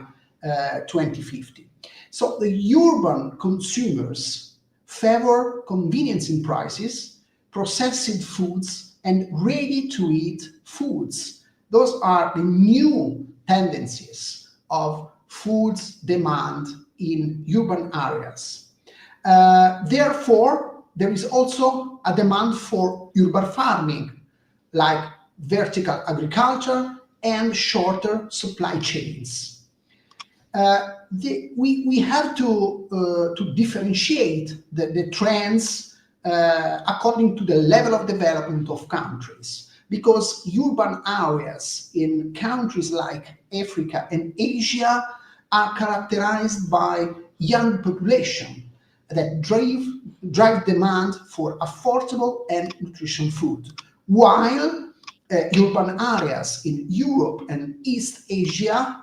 2050. So the urban consumers favor convenience in prices, processed foods, and ready-to-eat foods. Those are the new tendencies of food's demand in urban areas. Therefore, there is also a demand for urban farming, like vertical agriculture and shorter supply chains. We have to differentiate the trends according to the level of development of countries, because urban areas in countries like Africa and Asia are characterized by young population that drive demand for affordable and nutritious food, while urban areas in Europe and East Asia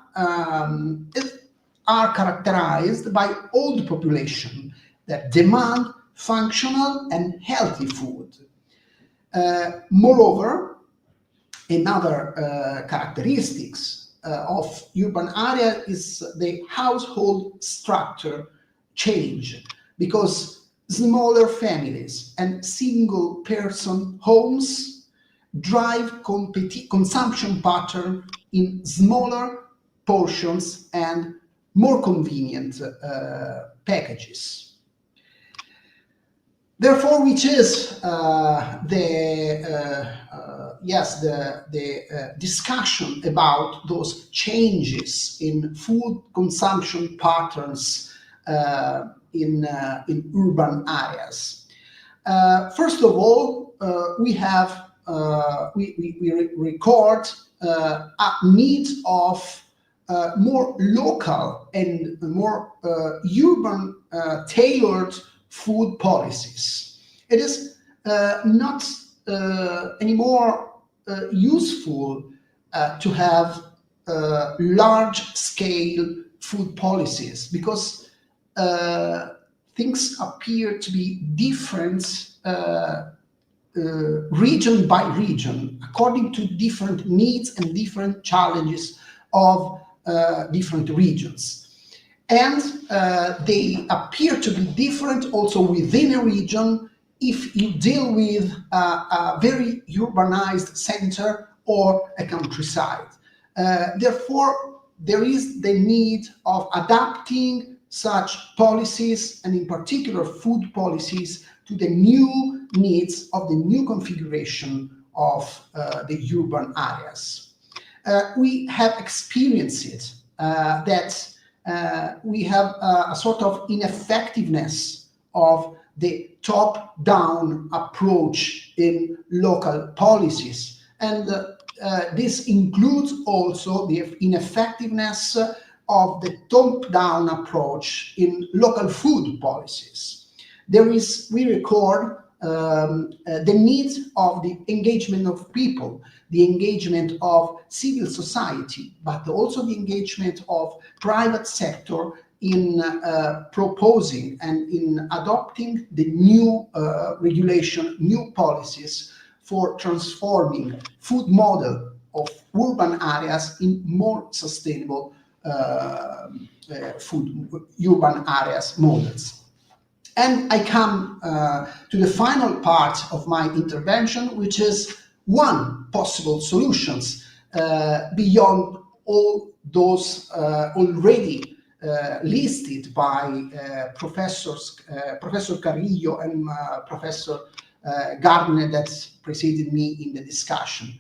are characterized by old population that demand functional and healthy food. Moreover, another characteristics of urban area is the household structure change, because smaller families and single person homes drive consumption pattern in smaller portions and more convenient packages. Therefore, which is the discussion about those changes in food consumption patterns in urban areas. First of all, we record a need of more local and more urban tailored food policies. It is not anymore useful to have large-scale food policies, because things appear to be different region by region, according to different needs and different challenges of different regions. And they appear to be different also within a region if you deal with a very urbanized center or a countryside. Therefore, there is the need of adapting such policies, and in particular food policies, to the new needs of the new configuration of the urban areas. We have experienced it, that we have a sort of ineffectiveness of the top-down approach in local policies. And this includes also the ineffectiveness of the top-down approach in local food policies. We record the need of the engagement of people, the engagement of civil society, but also the engagement of private sector in proposing and in adopting the new regulation, new policies for transforming food model of urban areas in more sustainable urban areas models. And I come to the final part of my intervention, which is one possible solutions beyond all those already listed by Professor Carrillo and Professor Gardner that preceded me in the discussion.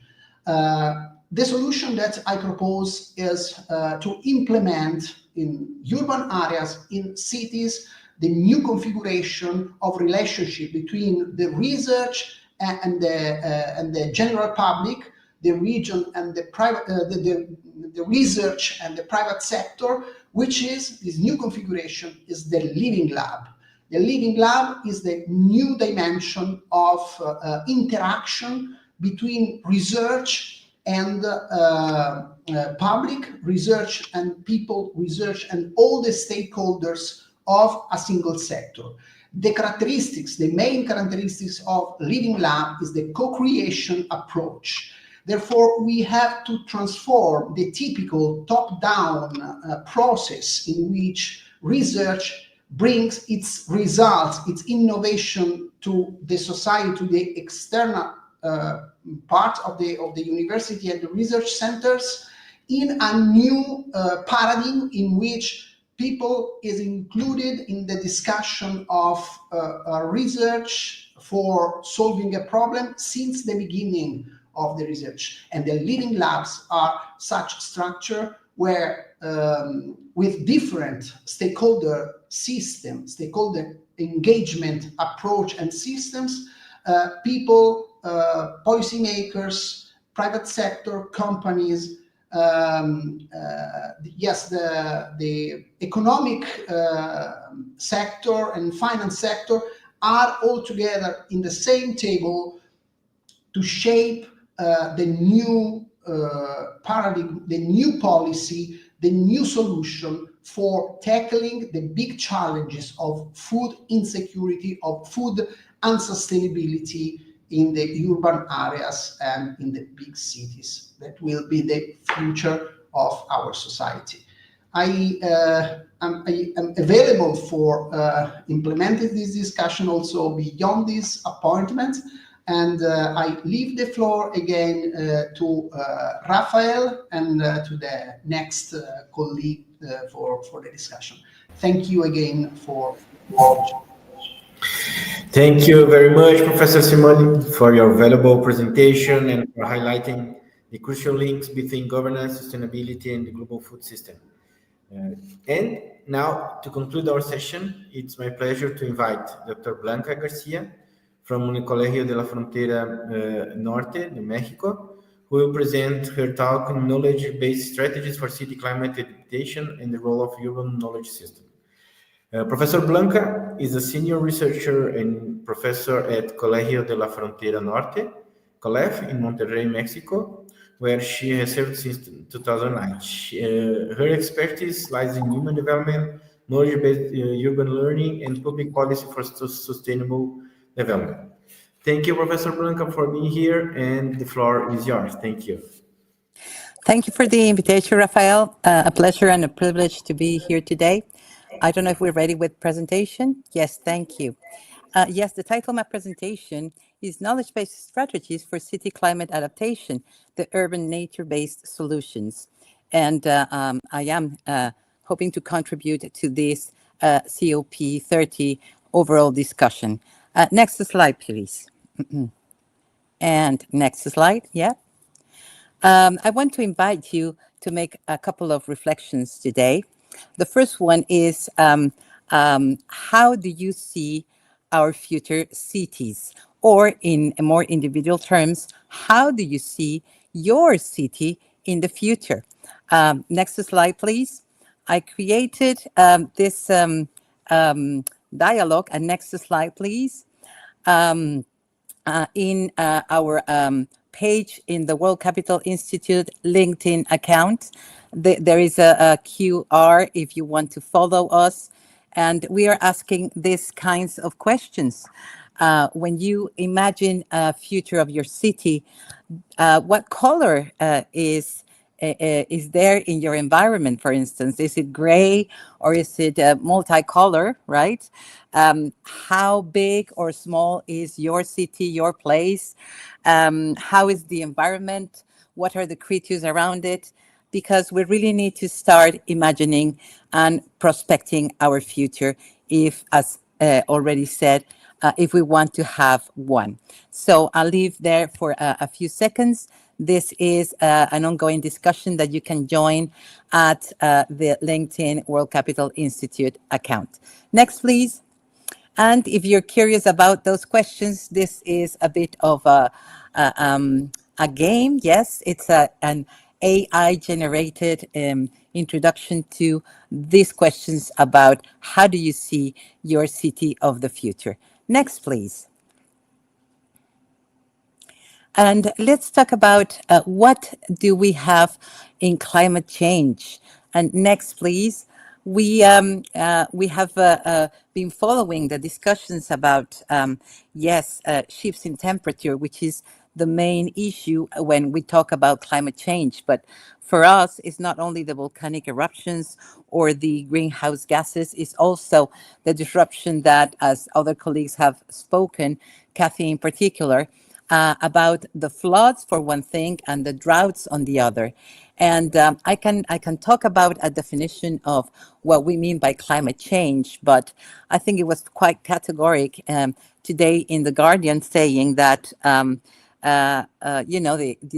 the solution that I propose is to implement in urban areas, in cities, the new configuration of relationship between the research and the general public, the region and the private, the research and the private sector, which is this new configuration is the living lab. The living lab is the new dimension of interaction between research and public research and people research and all the stakeholders of a single sector. The characteristics, the main characteristics of living lab is the co-creation approach. Therefore, we have to transform the typical top-down process in which research brings its results, its innovation to the society, to the external part of the university and the research centers, in a new paradigm in which people is included in the discussion of research for solving a problem since the beginning of the research. And the living labs are such structure where with different stakeholder systems, stakeholder engagement approach and systems, people, policymakers, private sector, companies, yes, the economic sector and finance sector are all together in the same table to shape the new paradigm, the new policy, the new solution for tackling the big challenges of food insecurity, of food unsustainability in the urban areas and in the big cities. That will be the future of our society. I am available for implementing this discussion also beyond this appointment. And I leave the floor again to Rafael and to the next colleague for the discussion. Thank you again for Thank you very much, Professor Simoni, for your valuable presentation and for highlighting the crucial links between governance, sustainability, and the global food system. And now, to conclude our session, it's my pleasure to invite Dr. Blanca Garcia from the Colegio de la Frontera Norte, New Mexico, who will present her talk on knowledge-based strategies for city climate adaptation and the role of urban knowledge system. Professor Blanca is a senior researcher and professor at Colegio de la Frontera Norte, COLEF, in Monterrey, Mexico, where she has served since 2009. Her expertise lies in human development, knowledge-based urban learning, and public policy for sustainable development. Thank you, Professor Blanca, for being here, and the floor is yours. Thank you. Thank you for the invitation, Rafael. A pleasure and a privilege to be here today. I don't know if we're ready with presentation. Yes, thank you. Yes, the title of my presentation is Knowledge-Based Strategies for City Climate Adaptation, the Urban Nature-Based Solutions. And I am hoping to contribute to this COP30 overall discussion. Next slide, please. And next slide, yeah. I want to invite you to make a couple of reflections today. The first one is, how do you see our future cities? Or in more individual terms, how do you see your city in the future? Next slide, please. I created this dialogue, and next slide, please. In our page in the World Capital Institute LinkedIn account. There is a QR if you want to follow us. And we are asking these kinds of questions. When you imagine a future of your city, what color is there in your environment, for instance? Is it gray or is it multicolor, right? How big or small is your city, your place? How is the environment? What are the creatures around it? Because we really need to start imagining and prospecting our future if, as already said, if we want to have one. So I'll leave there for a few seconds. This is an ongoing discussion that you can join at the LinkedIn World Capital Institute account. Next, please. And if you're curious about those questions, this is a bit of a game. Yes, it's an AI-generated introduction to these questions about how do you see your city of the future. Next, please. And let's talk about what do we have in climate change. And next, please. We have been following the discussions about, shifts in temperature, which is the main issue when we talk about climate change. But for us, it's not only the volcanic eruptions or the greenhouse gases, it's also the disruption that, as other colleagues have spoken, Kathy in particular, about the floods for one thing and the droughts on the other. And I can talk about a definition of what we mean by climate change, but I think it was quite categoric today in The Guardian saying that, the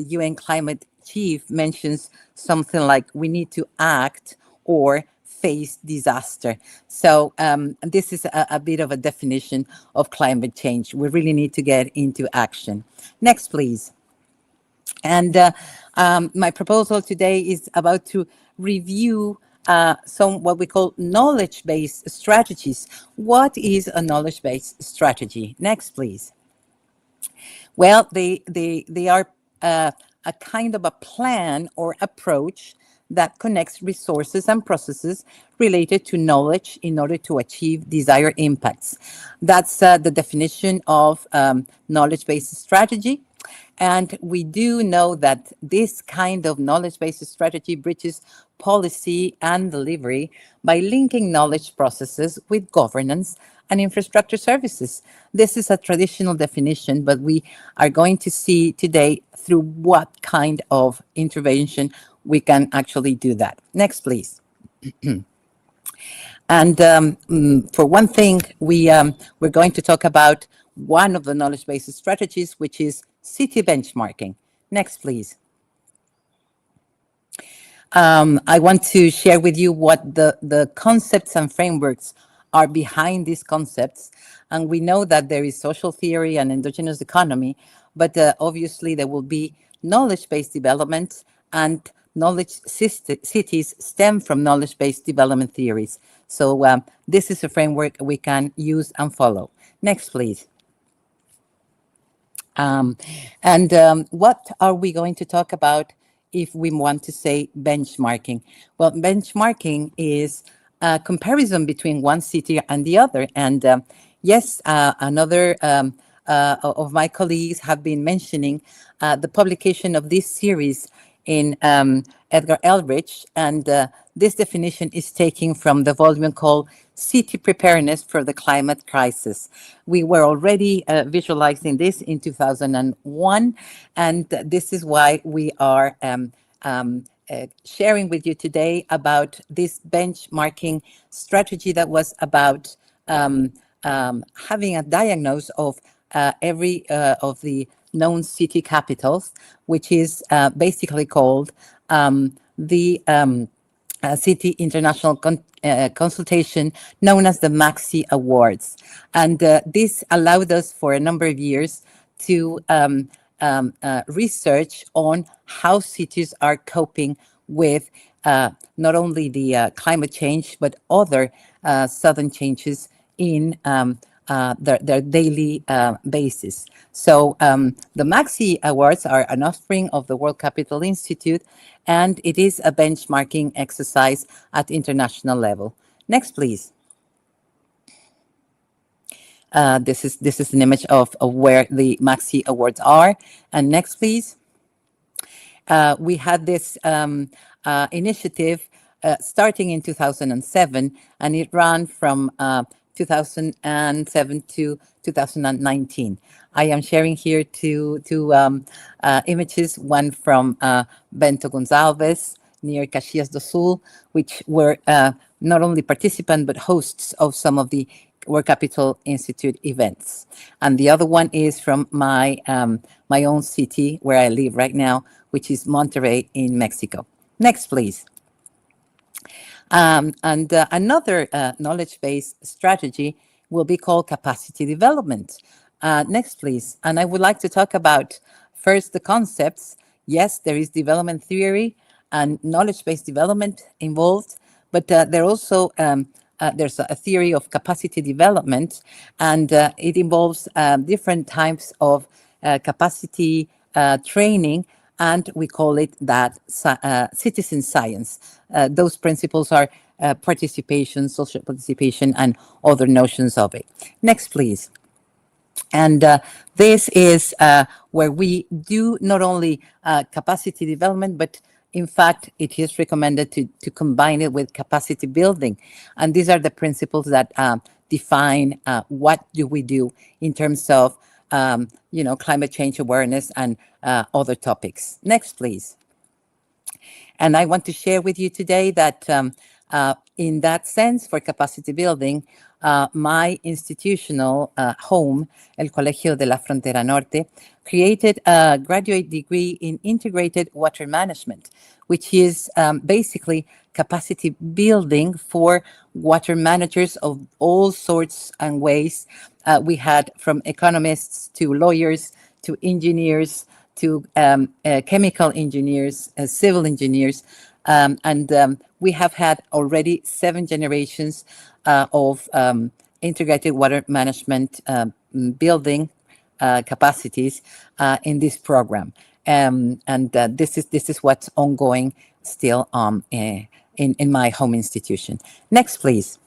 UN climate chief mentions something like we need to act or face disaster. So this is a bit of a definition of climate change. We really need to get into action. Next, please. And my proposal today is about to review some what we call knowledge-based strategies. What is a knowledge-based strategy? Next, please. Well, they are a kind of a plan or approach that connects resources and processes related to knowledge in order to achieve desired impacts. That's the definition of knowledge-based strategy. And we do know that this kind of knowledge-based strategy bridges policy and delivery by linking knowledge processes with governance and infrastructure services. This is a traditional definition, but we are going to see today through what kind of intervention we can actually do that. Next, please. And for one thing, we're going to talk about one of the knowledge-based strategies, which is city benchmarking. Next, please. I want to share with you what the concepts and frameworks are behind these concepts. And we know that there is social theory and endogenous economy, but obviously there will be knowledge-based development, and knowledge cities stem from knowledge-based development theories. So this is a framework we can use and follow. Next, please. What are we going to talk about if we want to say benchmarking? Well, benchmarking is a comparison between one city and the other. And another of my colleagues have been mentioning the publication of this series in Edgar Elrich, and this definition is taken from the volume called City Preparedness for the Climate Crisis. We were already visualizing this in 2001, and this is why we are sharing with you today about this benchmarking strategy that was about having a diagnosis of every of the known city capitals, which is basically called the City International Consultation, known as the MAXI Awards. And this allowed us for a number of years to research on how cities are coping with not only the climate change, but other sudden changes in their daily basis. So the MAXI Awards are an offspring of the World Capital Institute, and it is a benchmarking exercise at international level. Next, please. This is an image of where the MAXI Awards are. And next, please. We had this initiative starting in 2007, and it ran from 2007 to 2019. I am sharing here two images, one from Bento Gonçalves near Caxias do Sul, which were not only participants but hosts of some of the World Capital Institute events. And the other one is from my own city where I live right now, which is Monterrey in Mexico. Next, please. Another knowledge-based strategy will be called capacity development. Next, please. And I would like to talk about first the concepts. Yes, there is development theory and knowledge-based development involved, but there also there's a theory of capacity development, and it involves different types of capacity training, and we call it that citizen science. Those principles are participation, social participation, and other notions of it. Next, please. And this is where we do not only capacity development, but in fact, it is recommended to combine it with capacity building. And these are the principles that define what do we do in terms of climate change awareness and other topics. Next, please. And I want to share with you today that in that sense, for capacity building, my institutional home, El Colegio de la Frontera Norte, created a graduate degree in integrated water management, which is basically capacity building for water managers of all sorts and ways. We had from economists to lawyers to engineers to chemical engineers, civil engineers, and we have had already 7 generations of integrated water management building capacities in this program, and this is what's ongoing still in my home institution. Next, please.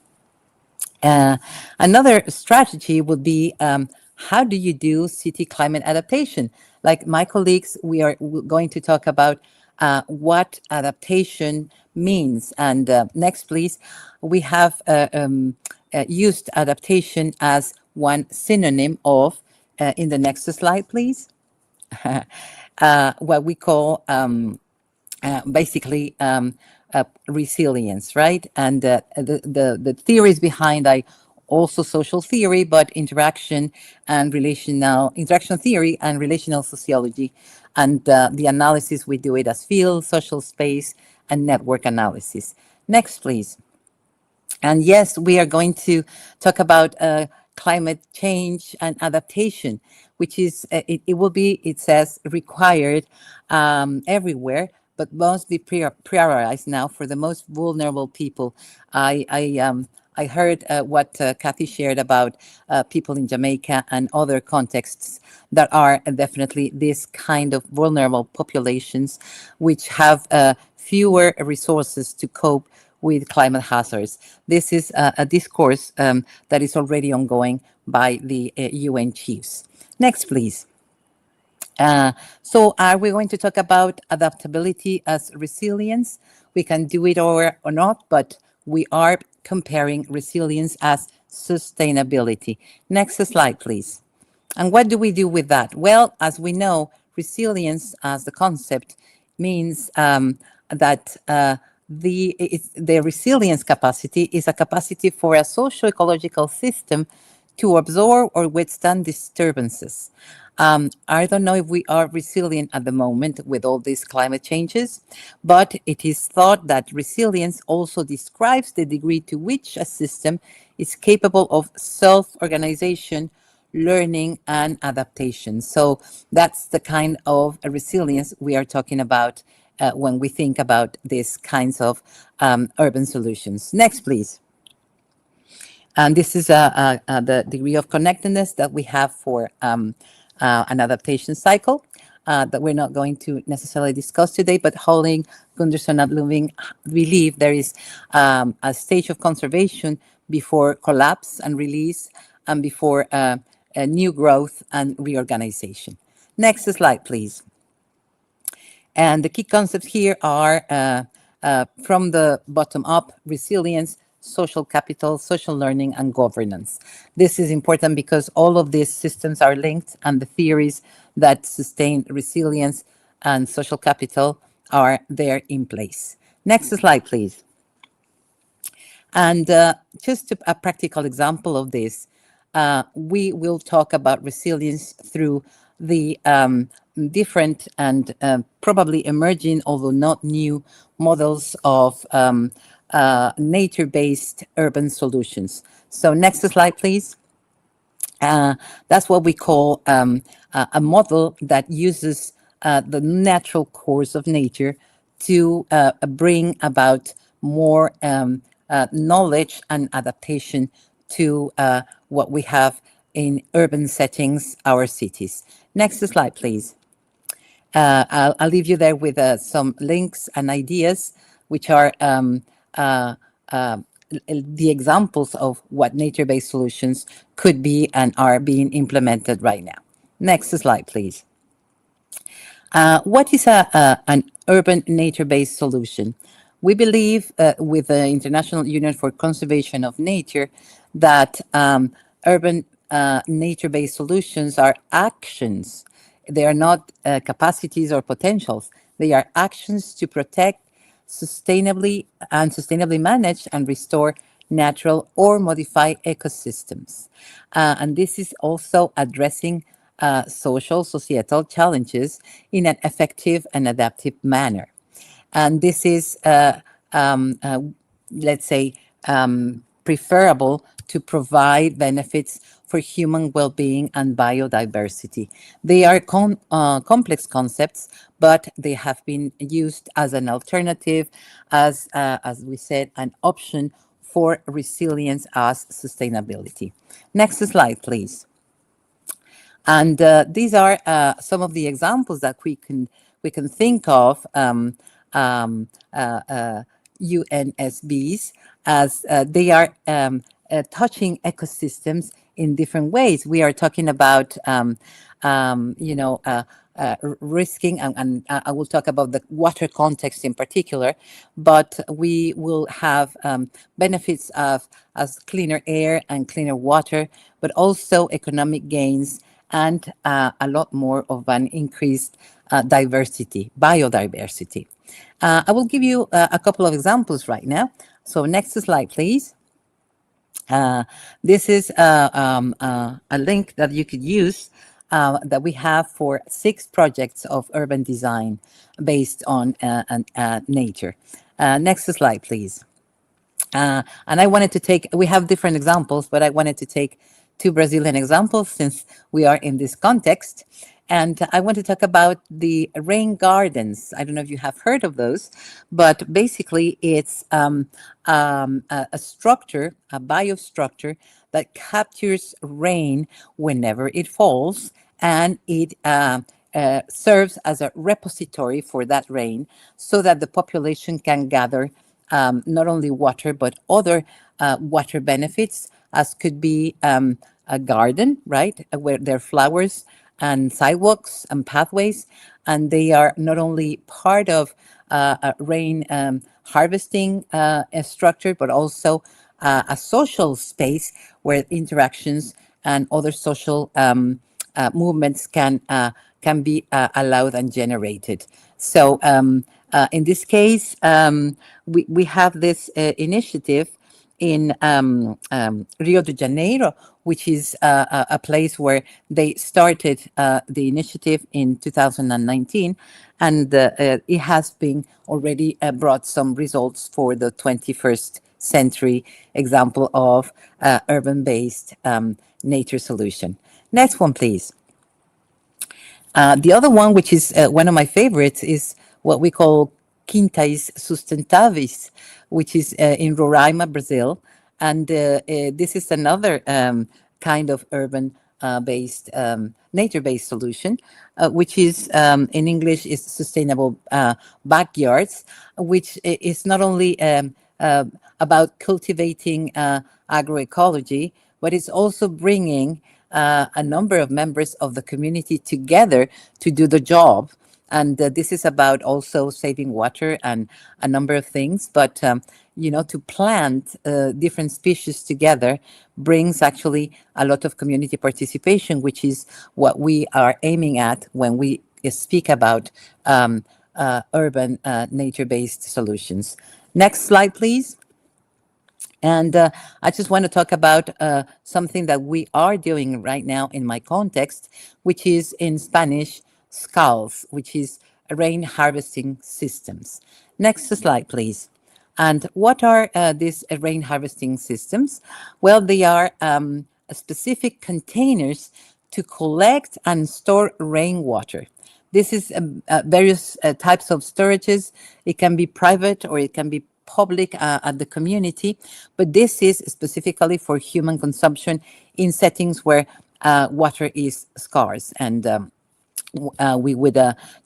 Another strategy would be how do you do city climate adaptation? Like my colleagues, we are going to talk about what adaptation means. And next, please, we have used adaptation as one synonym of, in the next slide, please, what we call basically resilience, right? And the theories behind also social theory, but interaction theory and relational sociology. And the analysis, we do it as field, social space, and network analysis. Next, please. And yes, we are going to talk about climate change and adaptation, which is, it will be, it says, required everywhere, but must be prioritized now for the most vulnerable people. I heard what Kathy shared about people in Jamaica and other contexts that are definitely this kind of vulnerable populations, which have fewer resources to cope with climate hazards. This is a discourse that is already ongoing by the UN chiefs. Next, please. So are we going to talk about adaptability as resilience? We can do it or not, but we are comparing resilience as sustainability. Next slide, please. And what do we do with that? Well, as we know, resilience as the concept means that the resilience capacity is a capacity for a socio-ecological system to absorb or withstand disturbances. I don't know if we are resilient at the moment with all these climate changes, but it is thought that resilience also describes the degree to which a system is capable of self-organization, learning, and adaptation. So that's the kind of resilience we are talking about when we think about these kinds of urban solutions. Next, please. And this is the degree of connectedness that we have for an adaptation cycle that we're not going to necessarily discuss today, but Holling, Gunderson, and Lubin believe there is a stage of conservation before collapse and release and before new growth and reorganization. Next slide, please. And the key concepts here are from the bottom up: resilience, social capital, social learning, and governance. This is important because all of these systems are linked, and the theories that sustain resilience and social capital are there in place. Next slide, please. And just a practical example of this, we will talk about resilience through the different and probably emerging, although not new, models of nature-based urban solutions. So next slide, please. That's what we call a model that uses the natural course of nature to bring about more knowledge and adaptation to what we have in urban settings, our cities. Next slide, please. I'll leave you there with some links and ideas, which are the examples of what nature-based solutions could be and are being implemented right now. Next slide, please. What is an urban nature-based solution? We believe with the International Union for Conservation of Nature that urban nature-based solutions are actions. They are not capacities or potentials. They are actions to protect, sustainably manage and restore natural or modify ecosystems. And this is also addressing societal challenges in an effective and adaptive manner. And this is, let's say, preferable to provide benefits for human well-being and biodiversity. They are complex concepts, but they have been used as an alternative, as we said, an option for resilience as sustainability. Next slide, please. And these are some of the examples that we can think of UNSBs as they are touching ecosystems in different ways. We are talking about, risking, and I will talk about the water context in particular, but we will have benefits of as cleaner air and cleaner water, but also economic gains and a lot more of an increased biodiversity. I will give you a couple of examples right now. So next slide, please. This is a link that you could use that we have for 6 projects of urban design based on nature. Next slide, please. And I wanted to we have different examples, but I wanted to take 2 Brazilian examples since we are in this context. And I want to talk about the rain gardens. I don't know if you have heard of those, but basically it's a structure, a biostructure that captures rain whenever it falls, and it serves as a repository for that rain so that the population can gather not only water, but other water benefits, as could be a garden, right, where there are flowers and sidewalks and pathways, and they are not only part of a rain harvesting structure, but also a social space where interactions and other social movements can be allowed and generated. So in this case, we have this initiative in Rio de Janeiro, which is a place where they started the initiative in 2019, and it has been already brought some results for the 21st century example of urban-based nature solution. Next one, please. The other one, which is one of my favorites, is what we call Quintais Sustentáveis, which is in Roraima, Brazil. And this is another kind of urban-based, nature-based solution, which is, in English, is sustainable backyards, which is not only about cultivating agroecology, but it's also bringing a number of members of the community together to do the job. And this is about also saving water and a number of things. But, to plant different species together brings actually a lot of community participation, which is what we are aiming at when we speak about urban nature-based solutions. Next slide, please. And I just want to talk about something that we are doing right now in my context, which is in Spanish, SCALS, which is rain harvesting systems. Next slide, please. And what are these rain harvesting systems? Well, they are specific containers to collect and store rainwater. This is various types of storages. It can be private or it can be public at the community, but this is specifically for human consumption in settings where water is scarce. And we would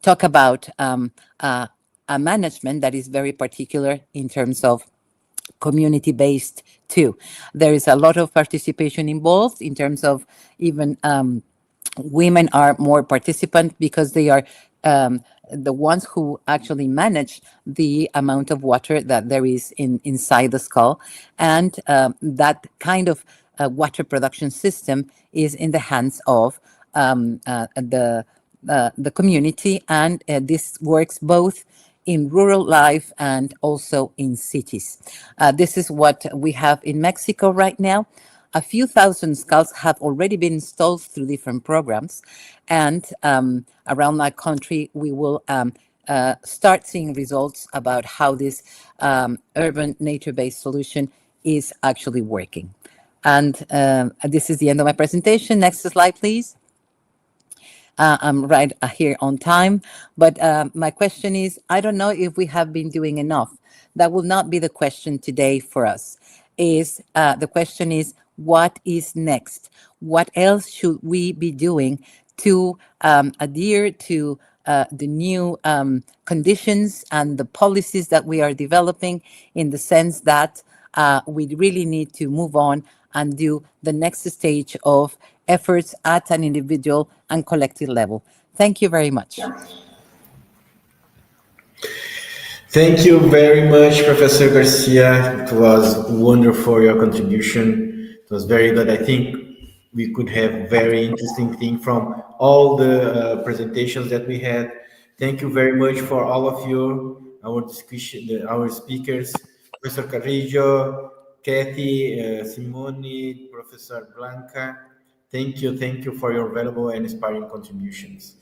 talk about a management that is very particular in terms of community-based too. There is a lot of participation involved in terms of even women are more participant because they are the ones who actually manage the amount of water that there is inside the skull. And that kind of water production system is in the hands of the community. And this works both in rural life and also in cities. This is what we have in Mexico right now. A few thousand skulls have already been installed through different programs. And around my country, we will start seeing results about how this urban nature-based solution is actually working. And this is the end of my presentation. Next slide, please. I'm right here on time, but my question is, I don't know if we have been doing enough. That will not be the question today for us. The question is, what is next? What else should we be doing to adhere to the new conditions and the policies that we are developing, in the sense that we really need to move on and do the next stage of efforts at an individual and collective level. Thank you very much. Thank you very much, Professor Garcia. It was wonderful, your contribution. It was very good. I think we could have very interesting thing from all the presentations that we had. Thank you very much for all of you, our discussion, our speakers, Professor Carrillo, Kathy, Simone, Professor Blanca. Thank you for your valuable and inspiring contributions.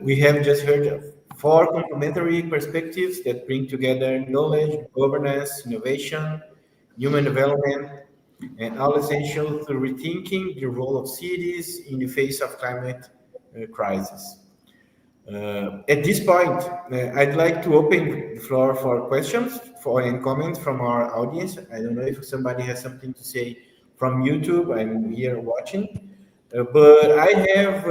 We have just heard 4 complementary perspectives that bring together knowledge, governance, innovation, human development, and all essential to rethinking the role of cities in the face of climate crisis. At this point, I'd like to open the floor for questions and comments from our audience. I don't know if somebody has something to say from YouTube. I'm here watching, but I have,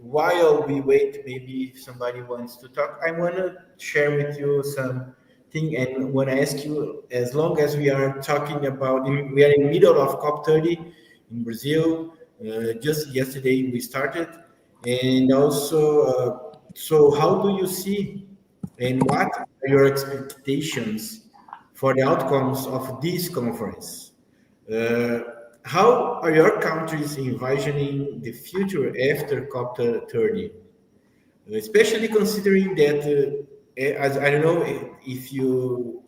while we wait, maybe if somebody wants to talk, I want to share with you something, and when I ask you, as long as we are talking about, we are in the middle of COP30 in Brazil, just yesterday we started, and also, so how do you see, and what are your expectations for the outcomes of this conference? How are your countries envisioning the future after COP30? Especially considering that, as I don't know if you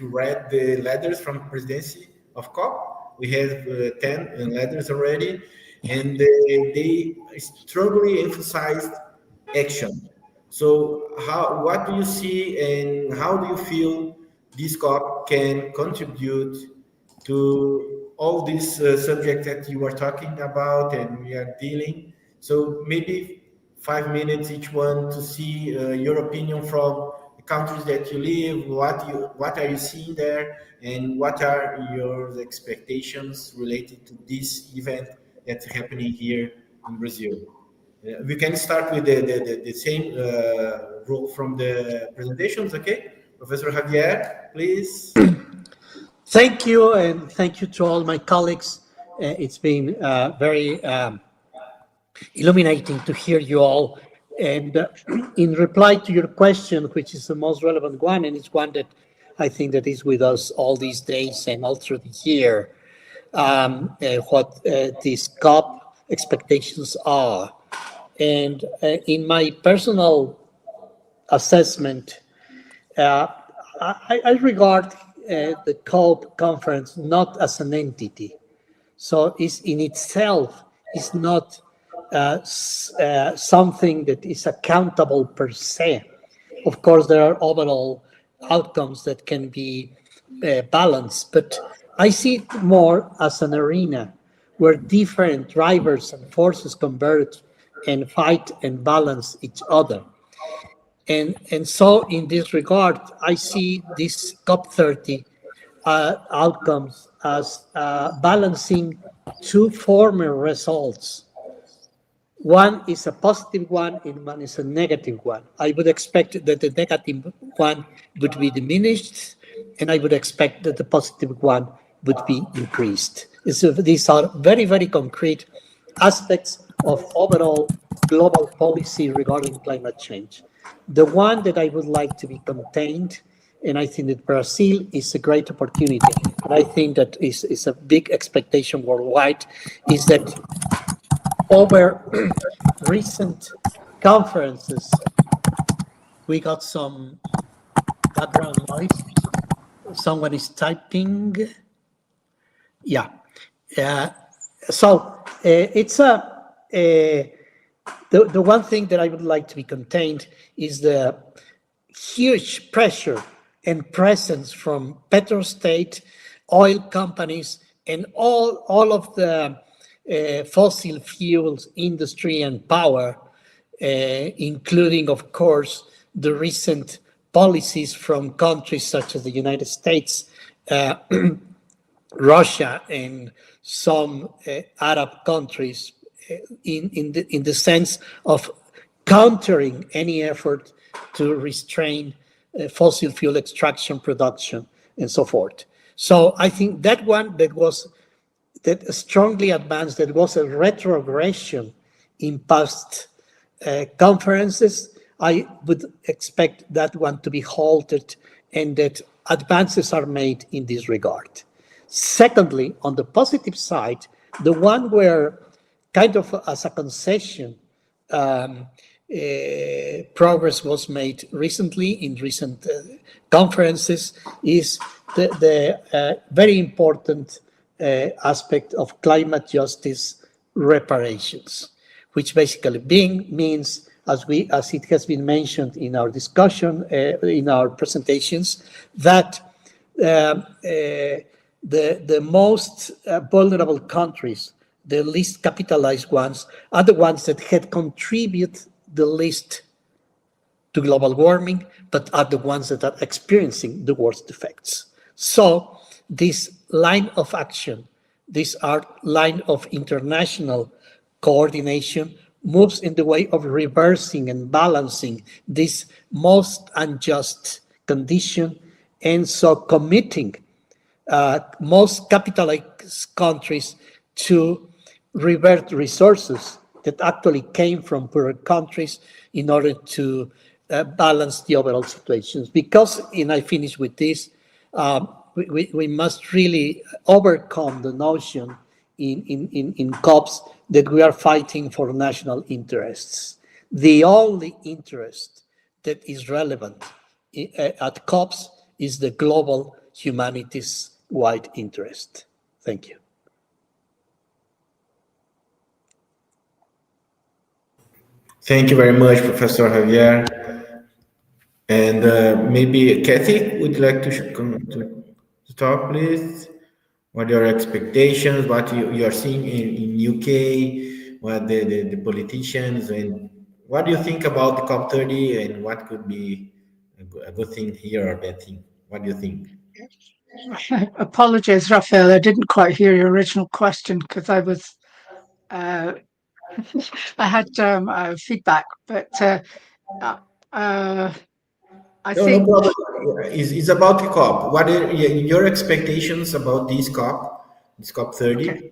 read the letters from presidency of COP, we have 10 letters already, and they strongly emphasized action. So what do you see, and how do you feel this COP can contribute to all these subjects that you are talking about and we are dealing? So maybe 5 minutes each one to see your opinion from the countries that you live. What are you seeing there, and what are your expectations related to this event that's happening here in Brazil? We can start with the same role from the presentations, okay? Professor Javier, please. Thank you, and thank you to all my colleagues. It's been very illuminating to hear you all. And in reply to your question, which is the most relevant one, and it's one that I think that is with us all these days and all through the year, what these COP expectations are. And in my personal assessment, I regard the COP conference not as an entity. So it's in itself is not something that is accountable per se. Of course, there are overall outcomes that can be balanced, but I see it more as an arena where different drivers and forces converge and fight and balance each other. And so in this regard, I see this COP30 outcomes as balancing two former results. One is a positive one and one is a negative one. I would expect that the negative one would be diminished, and I would expect that the positive one would be increased. So these are very, very concrete aspects of overall global policy regarding climate change. The one that I would like to be contained, and I think that Brazil is a great opportunity, and I think that is a big expectation worldwide, is that over recent conferences, we got some background noise. Someone is typing. Yeah. So it's the one thing that I would like to be contained is the huge pressure and presence from petrostate, oil companies, and all of the fossil fuels industry and power, including, of course, the recent policies from countries such as the United States, Russia, and some Arab countries, in the sense of countering any effort to restrain fossil fuel extraction, production, and so forth. So I think that one that strongly advanced, that was a retrogression in past conferences, I would expect that one to be halted and that advances are made in this regard. Secondly, on the positive side, the one where kind of as a concession, progress was made recently in recent conferences is the very important aspect of climate justice reparations, which basically means, as it has been mentioned in our discussion, in our presentations, that the most vulnerable countries, the least capitalized ones, are the ones that had contributed the least to global warming, but are the ones that are experiencing the worst effects. So this line of action, this line of international coordination moves in the way of reversing and balancing this most unjust condition, and so committing most capitalized countries to revert resources that actually came from poorer countries in order to balance the overall situations. Because, and I finish with this, we must really overcome the notion in COPs that we are fighting for national interests. The only interest that is relevant at COPs is the global humanities-wide interest. Thank you. Thank you very much, Professor Javier. And maybe Kathy, would you like to talk, please? What are your expectations? What you are seeing in UK? What the politicians, and what do you think about the COP30, and what could be a good thing here or a bad thing? What do you think? I apologize, Rafael. I didn't quite hear your original question because I was I had feedback, but I think No problem. It's about the COP. What are your expectations about this COP30? Okay.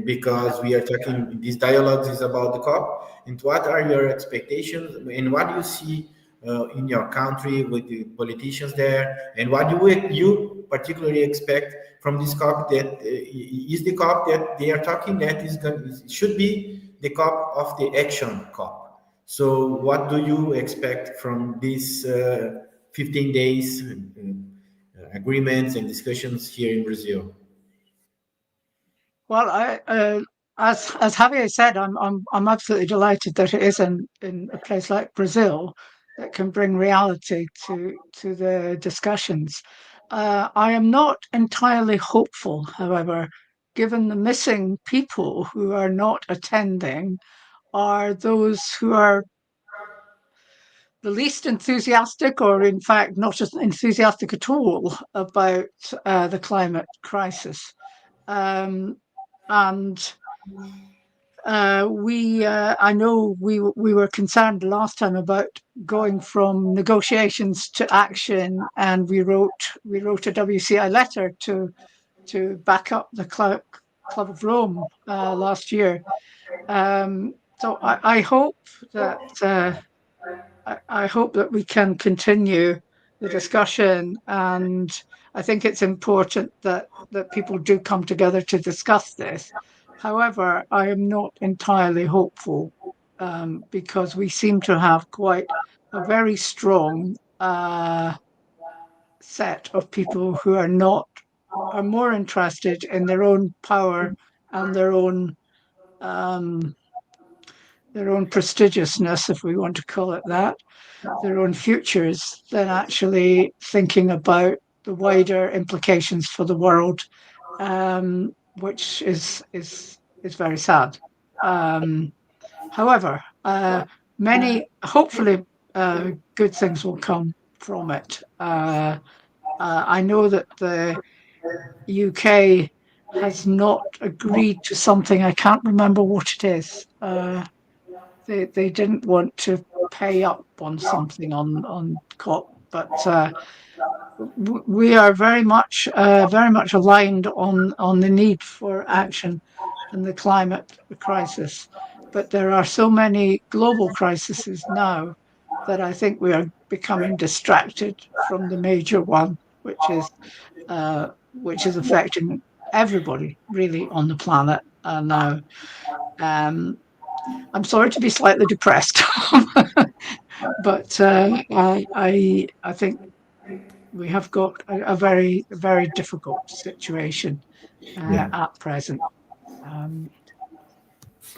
Because we are talking, these dialogues is about the COP. And what are your expectations? And what do you see in your country with the politicians there? And what do you particularly expect from this COP? That is the COP that they are talking that should be the COP of the action COP. So what do you expect from this 15 days agreements and discussions here in Brazil? Well, as Javier said, I'm absolutely delighted that it is in a place like Brazil that can bring reality to the discussions. I am not entirely hopeful, however, given the missing people who are not attending are those who are the least enthusiastic, or in fact not as enthusiastic at all, about the climate crisis. And I know we were concerned last time about going from negotiations to action, and we wrote a WCI letter to back up the Club of Rome last year. So I hope that I hope that we can continue the discussion, and I think it's important that people do come together to discuss this. However, I am not entirely hopeful because we seem to have quite a very strong set of people who are more interested in their own power and their own prestigiousness, if we want to call it that, their own futures, than actually thinking about the wider implications for the world, which is very sad. However, many, hopefully, good things will come from it. I know that the UK has not agreed to something. I can't remember what it is. They didn't want to pay up on something on COP, but we are very much aligned on the need for action in the climate crisis. But there are so many global crises now that I think we are becoming distracted from the major one, which is affecting everybody really on the planet now. I'm sorry to be slightly depressed, but I think we have got a very, very difficult situation at present.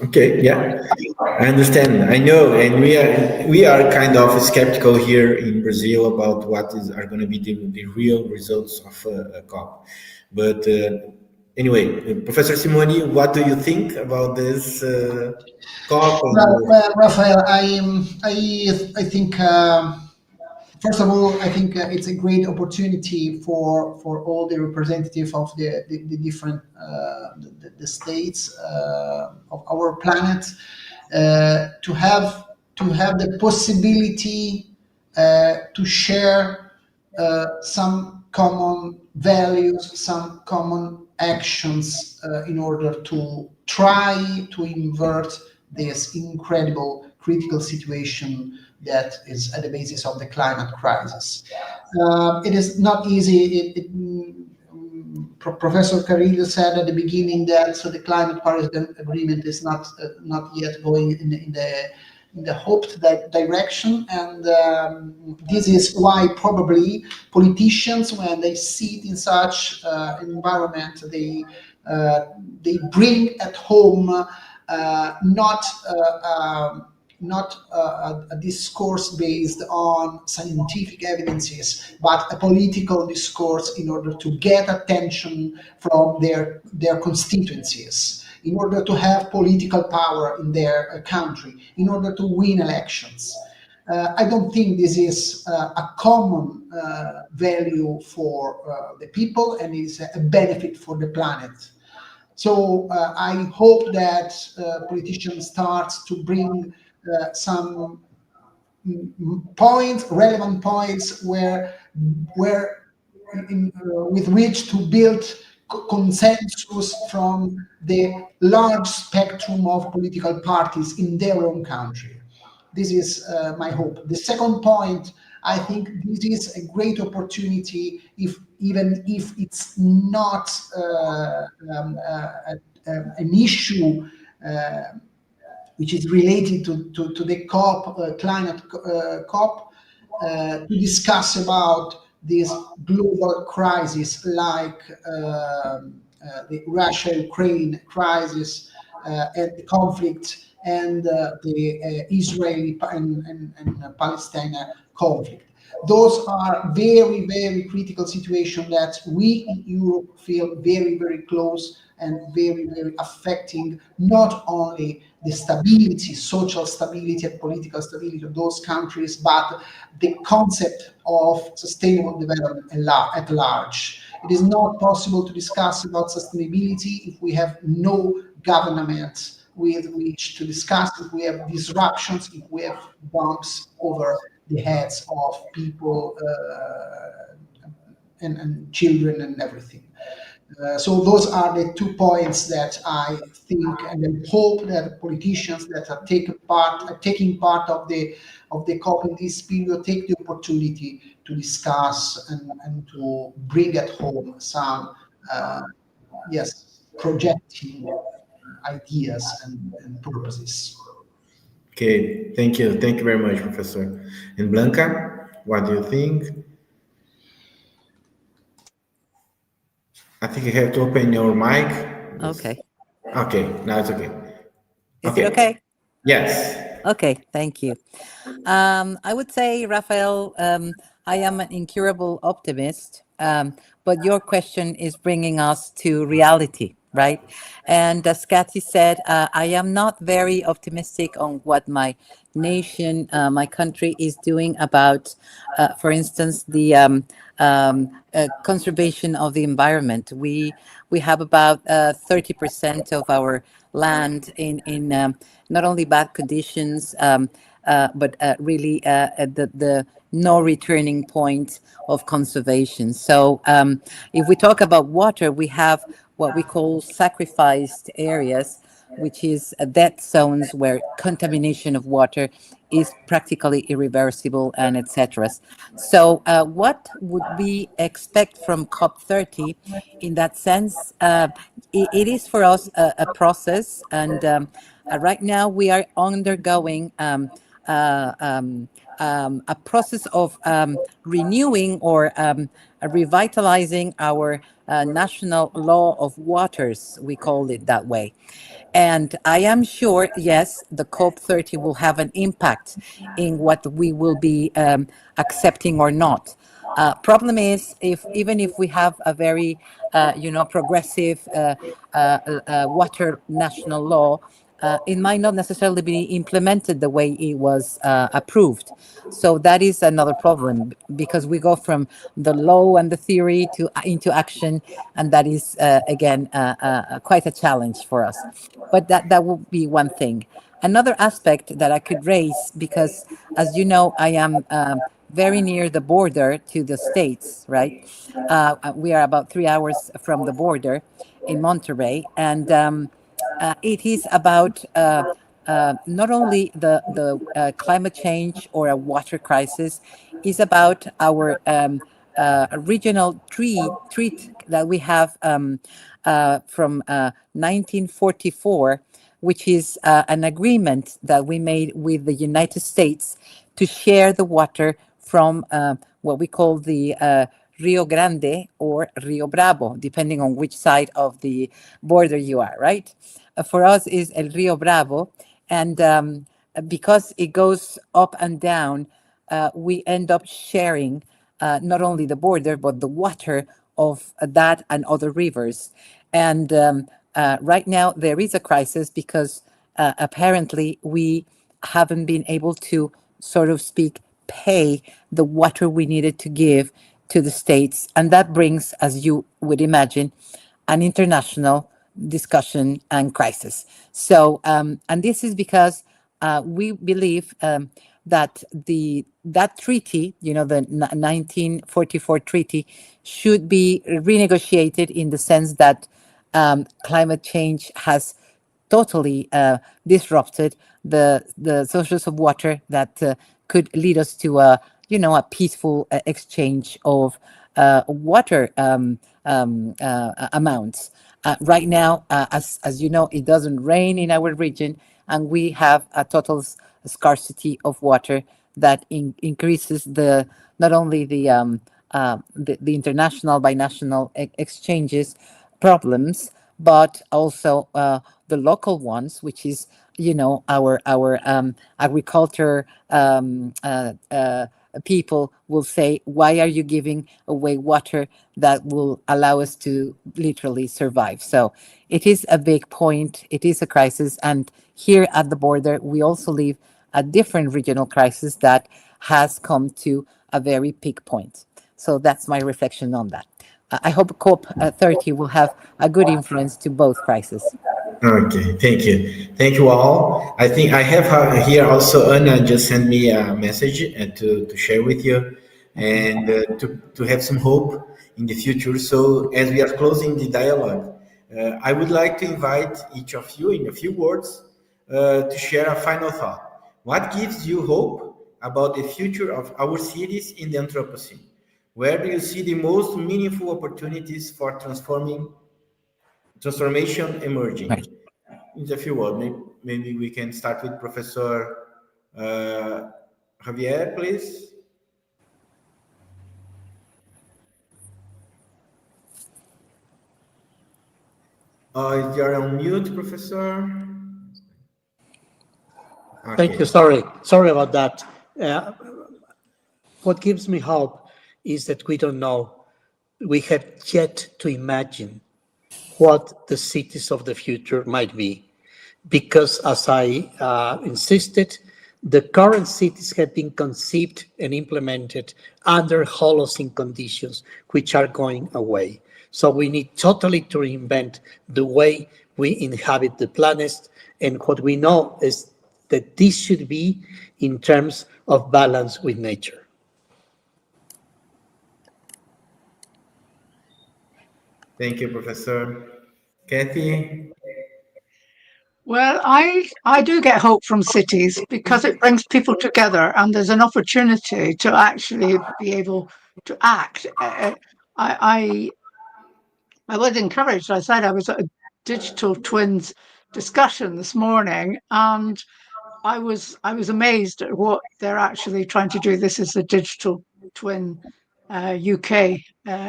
Okay, yeah, I understand. I know, and we are kind of skeptical here in Brazil about what are going to be the real results of a COP. But anyway, Professor Simoni, what do you think about this COP? Well, Rafael, I think. First of all, I think it's a great opportunity for all the representatives of the different the states of our planet to have the possibility to share some common values, some common actions in order to try to invert this incredible critical situation that is at the basis of the climate crisis. It is not easy. Professor Carrillo said at the beginning that the climate Paris Agreement is not yet going in the hoped direction, and this is why probably politicians, when they sit in such environment, they bring at home not a discourse based on scientific evidences, but a political discourse in order to get attention from their constituencies, in order to have political power in their country, in order to win elections. I don't think this is a common value for the people, and is a benefit for the planet. So I hope that politicians start to bring some points, relevant points, with which to build consensus from the large spectrum of political parties in their own country. This is my hope. The second point, I think this is a great opportunity, even if it's not an issue which is related to the COP, climate COP, to discuss about this global crisis like the Russia-Ukraine crisis and the conflict and the Israeli and Palestine conflict. Those are very, very critical situations that we in Europe feel very, very close and very, very affecting not only the stability, social stability and political stability of those countries, but the concept of sustainable development at large. It is not possible to discuss about sustainability if we have no government with which to discuss, if we have disruptions, if we have bumps over the heads of people and children and everything. So those are the 2 points that I think and I hope that politicians that are taking part of the COP in this period take the opportunity to discuss and to bring at home some projecting ideas and purposes. Okay, thank you very much, Professor. And Blanca, what do you think? I think you have to open your mic. Okay. Okay, now it's okay. Is it okay? Yes. Okay, thank you. I would say, Raphael, I am an incurable optimist, but your question is bringing us to reality, right? And as Kathy said, I am not very optimistic on what my nation, my country is doing about, for instance, the conservation of the environment. We have about 30% of our land in not only bad conditions, but really the no returning point of conservation. So if we talk about water, we have what we call sacrificed areas, which is dead zones where contamination of water is practically irreversible, and etc. So what would we expect from COP30 in that sense? It is for us a process, and right now we are undergoing a process of renewing or revitalizing our national law of waters, we call it that way. And I am sure, yes, the COP30 will have an impact in what we will be accepting or not. Problem is, even if we have a very, progressive water national law, it might not necessarily be implemented the way it was approved. So that is another problem, because we go from the law and the theory into action, and that is again quite a challenge for us. But that will be one thing. Another aspect that I could raise, because as you know, I am very near the border to the States, right? We are about 3 hours from the border in Monterrey, and it is about not only the climate change or a water crisis, is about our regional treaty that we have from 1944, which is an agreement that we made with the United States to share the water from what we call the Rio Grande or Rio Bravo, depending on which side of the border you are, right? For us is El Rio Bravo, and because it goes up and down, we end up sharing not only the border, but the water of that and other rivers. And right now there is a crisis because apparently we haven't been able to, sort of speak, pay the water we needed to give to the States. And that brings, as you would imagine, an international discussion and crisis. So, and this is because we believe that that treaty, the 1944 treaty, should be renegotiated in the sense that climate change has totally disrupted the sources of water that could lead us to a peaceful exchange of water amounts. Right now, as you know, it doesn't rain in our region, and we have a total scarcity of water that increases not only the the international binational exchanges problems, but also the local ones, which is our agriculture people will say, why are you giving away water that will allow us to literally survive? So it is a big point. It is a crisis. And here at the border, we also live a different regional crisis that has come to a very peak point. So that's my reflection on that. I hope COP30 will have a good influence to both crises. Okay, thank you. Thank you all. I think I have here also Anna just sent me a message to share with you and to have some hope in the future. So as we are closing the dialogue, I would like to invite each of you in a few words to share a final thought. What gives you hope about the future of our cities in the Anthropocene? Where do you see the most meaningful opportunities for transformation emerging? Right. In a few words, maybe we can start with Professor Javier, please. You're on mute, Professor. Okay. Thank you. Sorry about that. What gives me hope is that we don't know. We have yet to imagine what the cities of the future might be. Because as I insisted, the current cities have been conceived and implemented under Holocene conditions, which are going away. So we need totally to reinvent the way we inhabit the planet. And what we know is that this should be in terms of balance with nature. Thank you, Professor. Kathy? Well, I do get hope from cities because it brings people together and there's an opportunity to actually be able to act. I was encouraged. I said I was at a digital twins discussion this morning, and I was amazed at what they're actually trying to do. This is the Digital Twin UK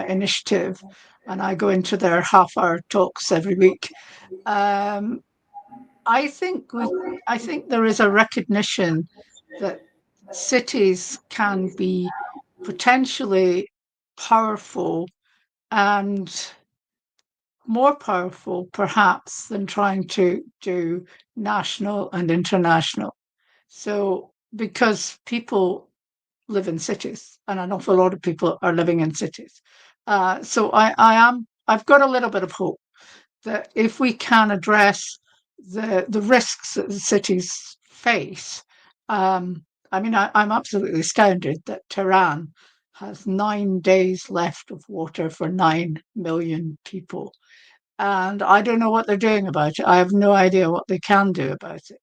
initiative, and I go into their half-hour talks every week. I think there is a recognition that cities can be potentially powerful and more powerful perhaps than trying to do national and international. So because people live in cities and an awful lot of people are living in cities. So I've got a little bit of hope that if we can address the risks that the cities face, I'm absolutely astounded that Tehran has 9 days left of water for 9 million people. And I don't know what they're doing about it. I have no idea what they can do about it.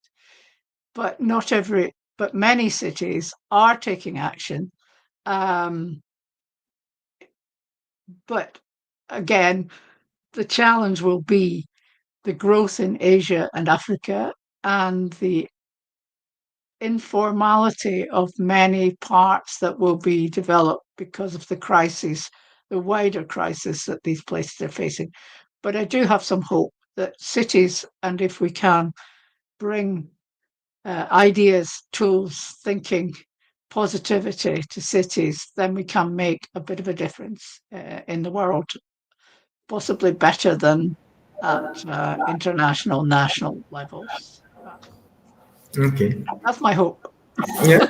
But many cities are taking action. But again, the challenge will be the growth in Asia and Africa and the informality of many parts that will be developed because of the crisis, the wider crisis that these places are facing. But I do have some hope that cities, and if we can bring ideas, tools, thinking, positivity to cities, then we can make a bit of a difference in the world, possibly better than at international, national levels. Okay. That's my hope. Yeah.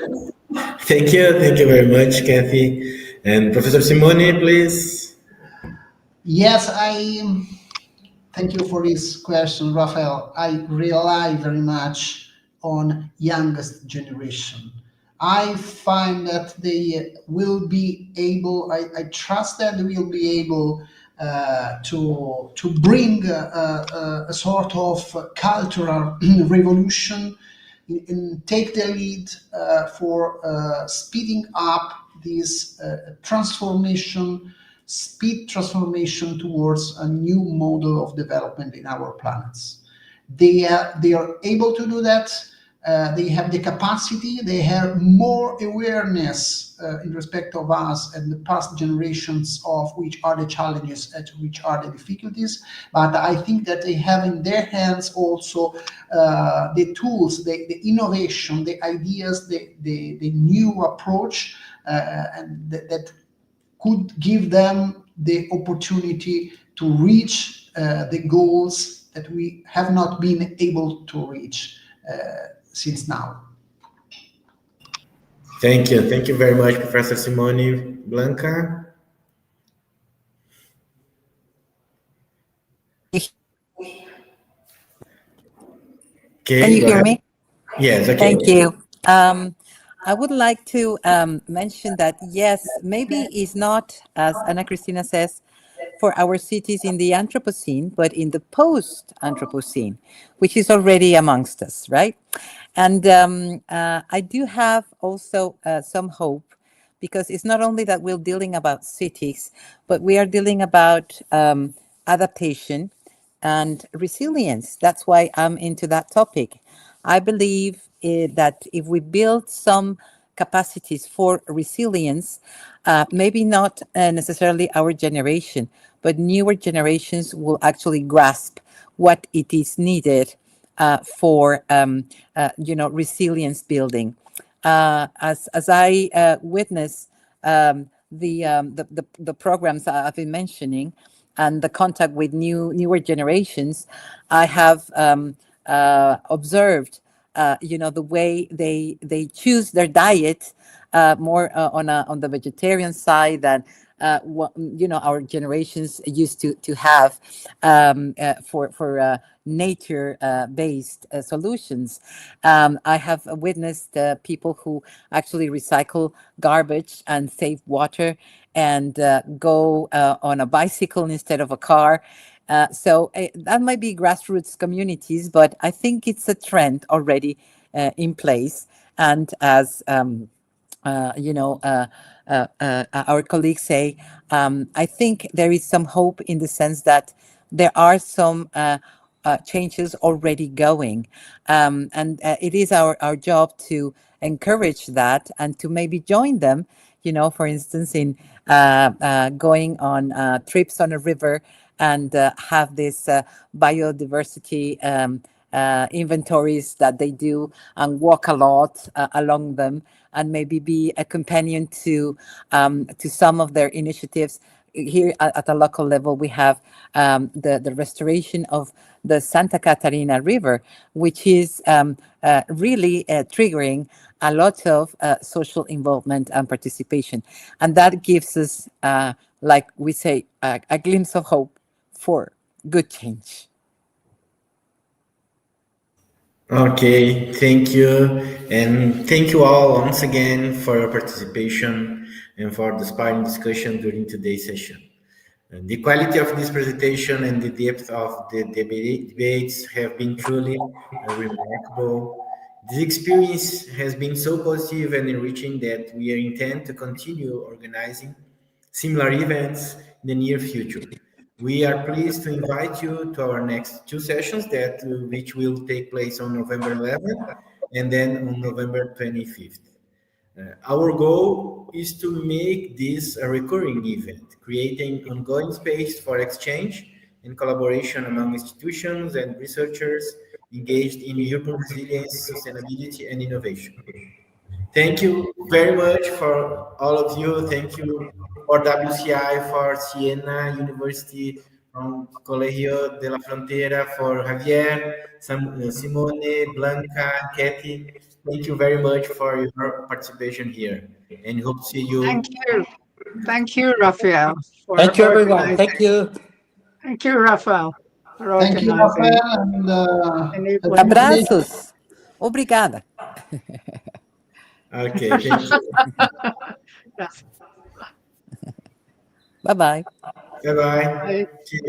Thank you very much, Kathy. And Professor Simone, please. Yes, thank you for this question, Rafael. I rely very much on youngest generation. I find that they will be able, I trust that they will be able to bring a sort of cultural revolution and take the lead for speeding up this speed transformation towards a new model of development in our planets. They are able to do that they have the capacity, they have more awareness in respect of us and the past generations of which are the challenges and which are the difficulties. But I think that they have in their hands also the tools, the innovation, the ideas, the new approach, and that could give them the opportunity to reach the goals that we have not been able to reach since now. Thank you. Thank you very much, Professor Simone. Blanca? Okay, Can you go hear ahead. me? Yes, okay. Thank you. I would like to mention that, yes, maybe it's not, as Ana Cristina says, for our cities in the Anthropocene, but in the post-Anthropocene, which is already amongst us, right? And I do have also some hope, because it's not only that we're dealing about cities, but we are dealing about adaptation and resilience. That's why I'm into that topic. I believe that if we build some capacities for resilience, maybe not necessarily our generation, but newer generations will actually grasp what it is needed for resilience building. As I witness the programs I've been mentioning and the contact with newer generations, I have observed the way they choose their diet more on the vegetarian side than what our generations used to have for nature based solutions. I have witnessed people who actually recycle garbage and save water and go on a bicycle instead of a car. So that might be grassroots communities, but I think it's a trend already in place. And as our colleagues say, I think there is some hope in the sense that there are some changes already going. And it is our job to encourage that and to maybe join them, for instance, in going on trips on a river and have this biodiversity inventories that they do and walk a lot along them, and maybe be a companion to some of their initiatives. Here at a local level, we have the restoration of the Santa Catarina River, which is really triggering a lot of social involvement and participation. And that gives us, like we say, a glimpse of hope for good change. Okay, thank you. And thank you all once again for your participation and for the inspiring discussion during today's session. And the quality of this presentation and the depth of the debates have been truly remarkable. This experience has been so positive and enriching that we intend to continue organizing similar events in the near future. We are pleased to invite you to our next two sessions, which will take place on November 11th and then on November 25th. Our goal is to make this a recurring event, creating ongoing space for exchange and collaboration among institutions and researchers engaged in urban resilience, sustainability, and innovation. Thank you very much for all of you. Thank you for WCI, for Siena University, from Colegio de la Frontera, for Javier, Simone, Blanca, Katie. Thank you very much for your participation here, and hope to see you. Thank you, Raphael. Thank you, everyone. Thank you. Thank you, Raphael. Thank you, Rafael. And Abraços. Obrigada. Okay, thank you. Yes. Bye-bye. Bye-bye. See you.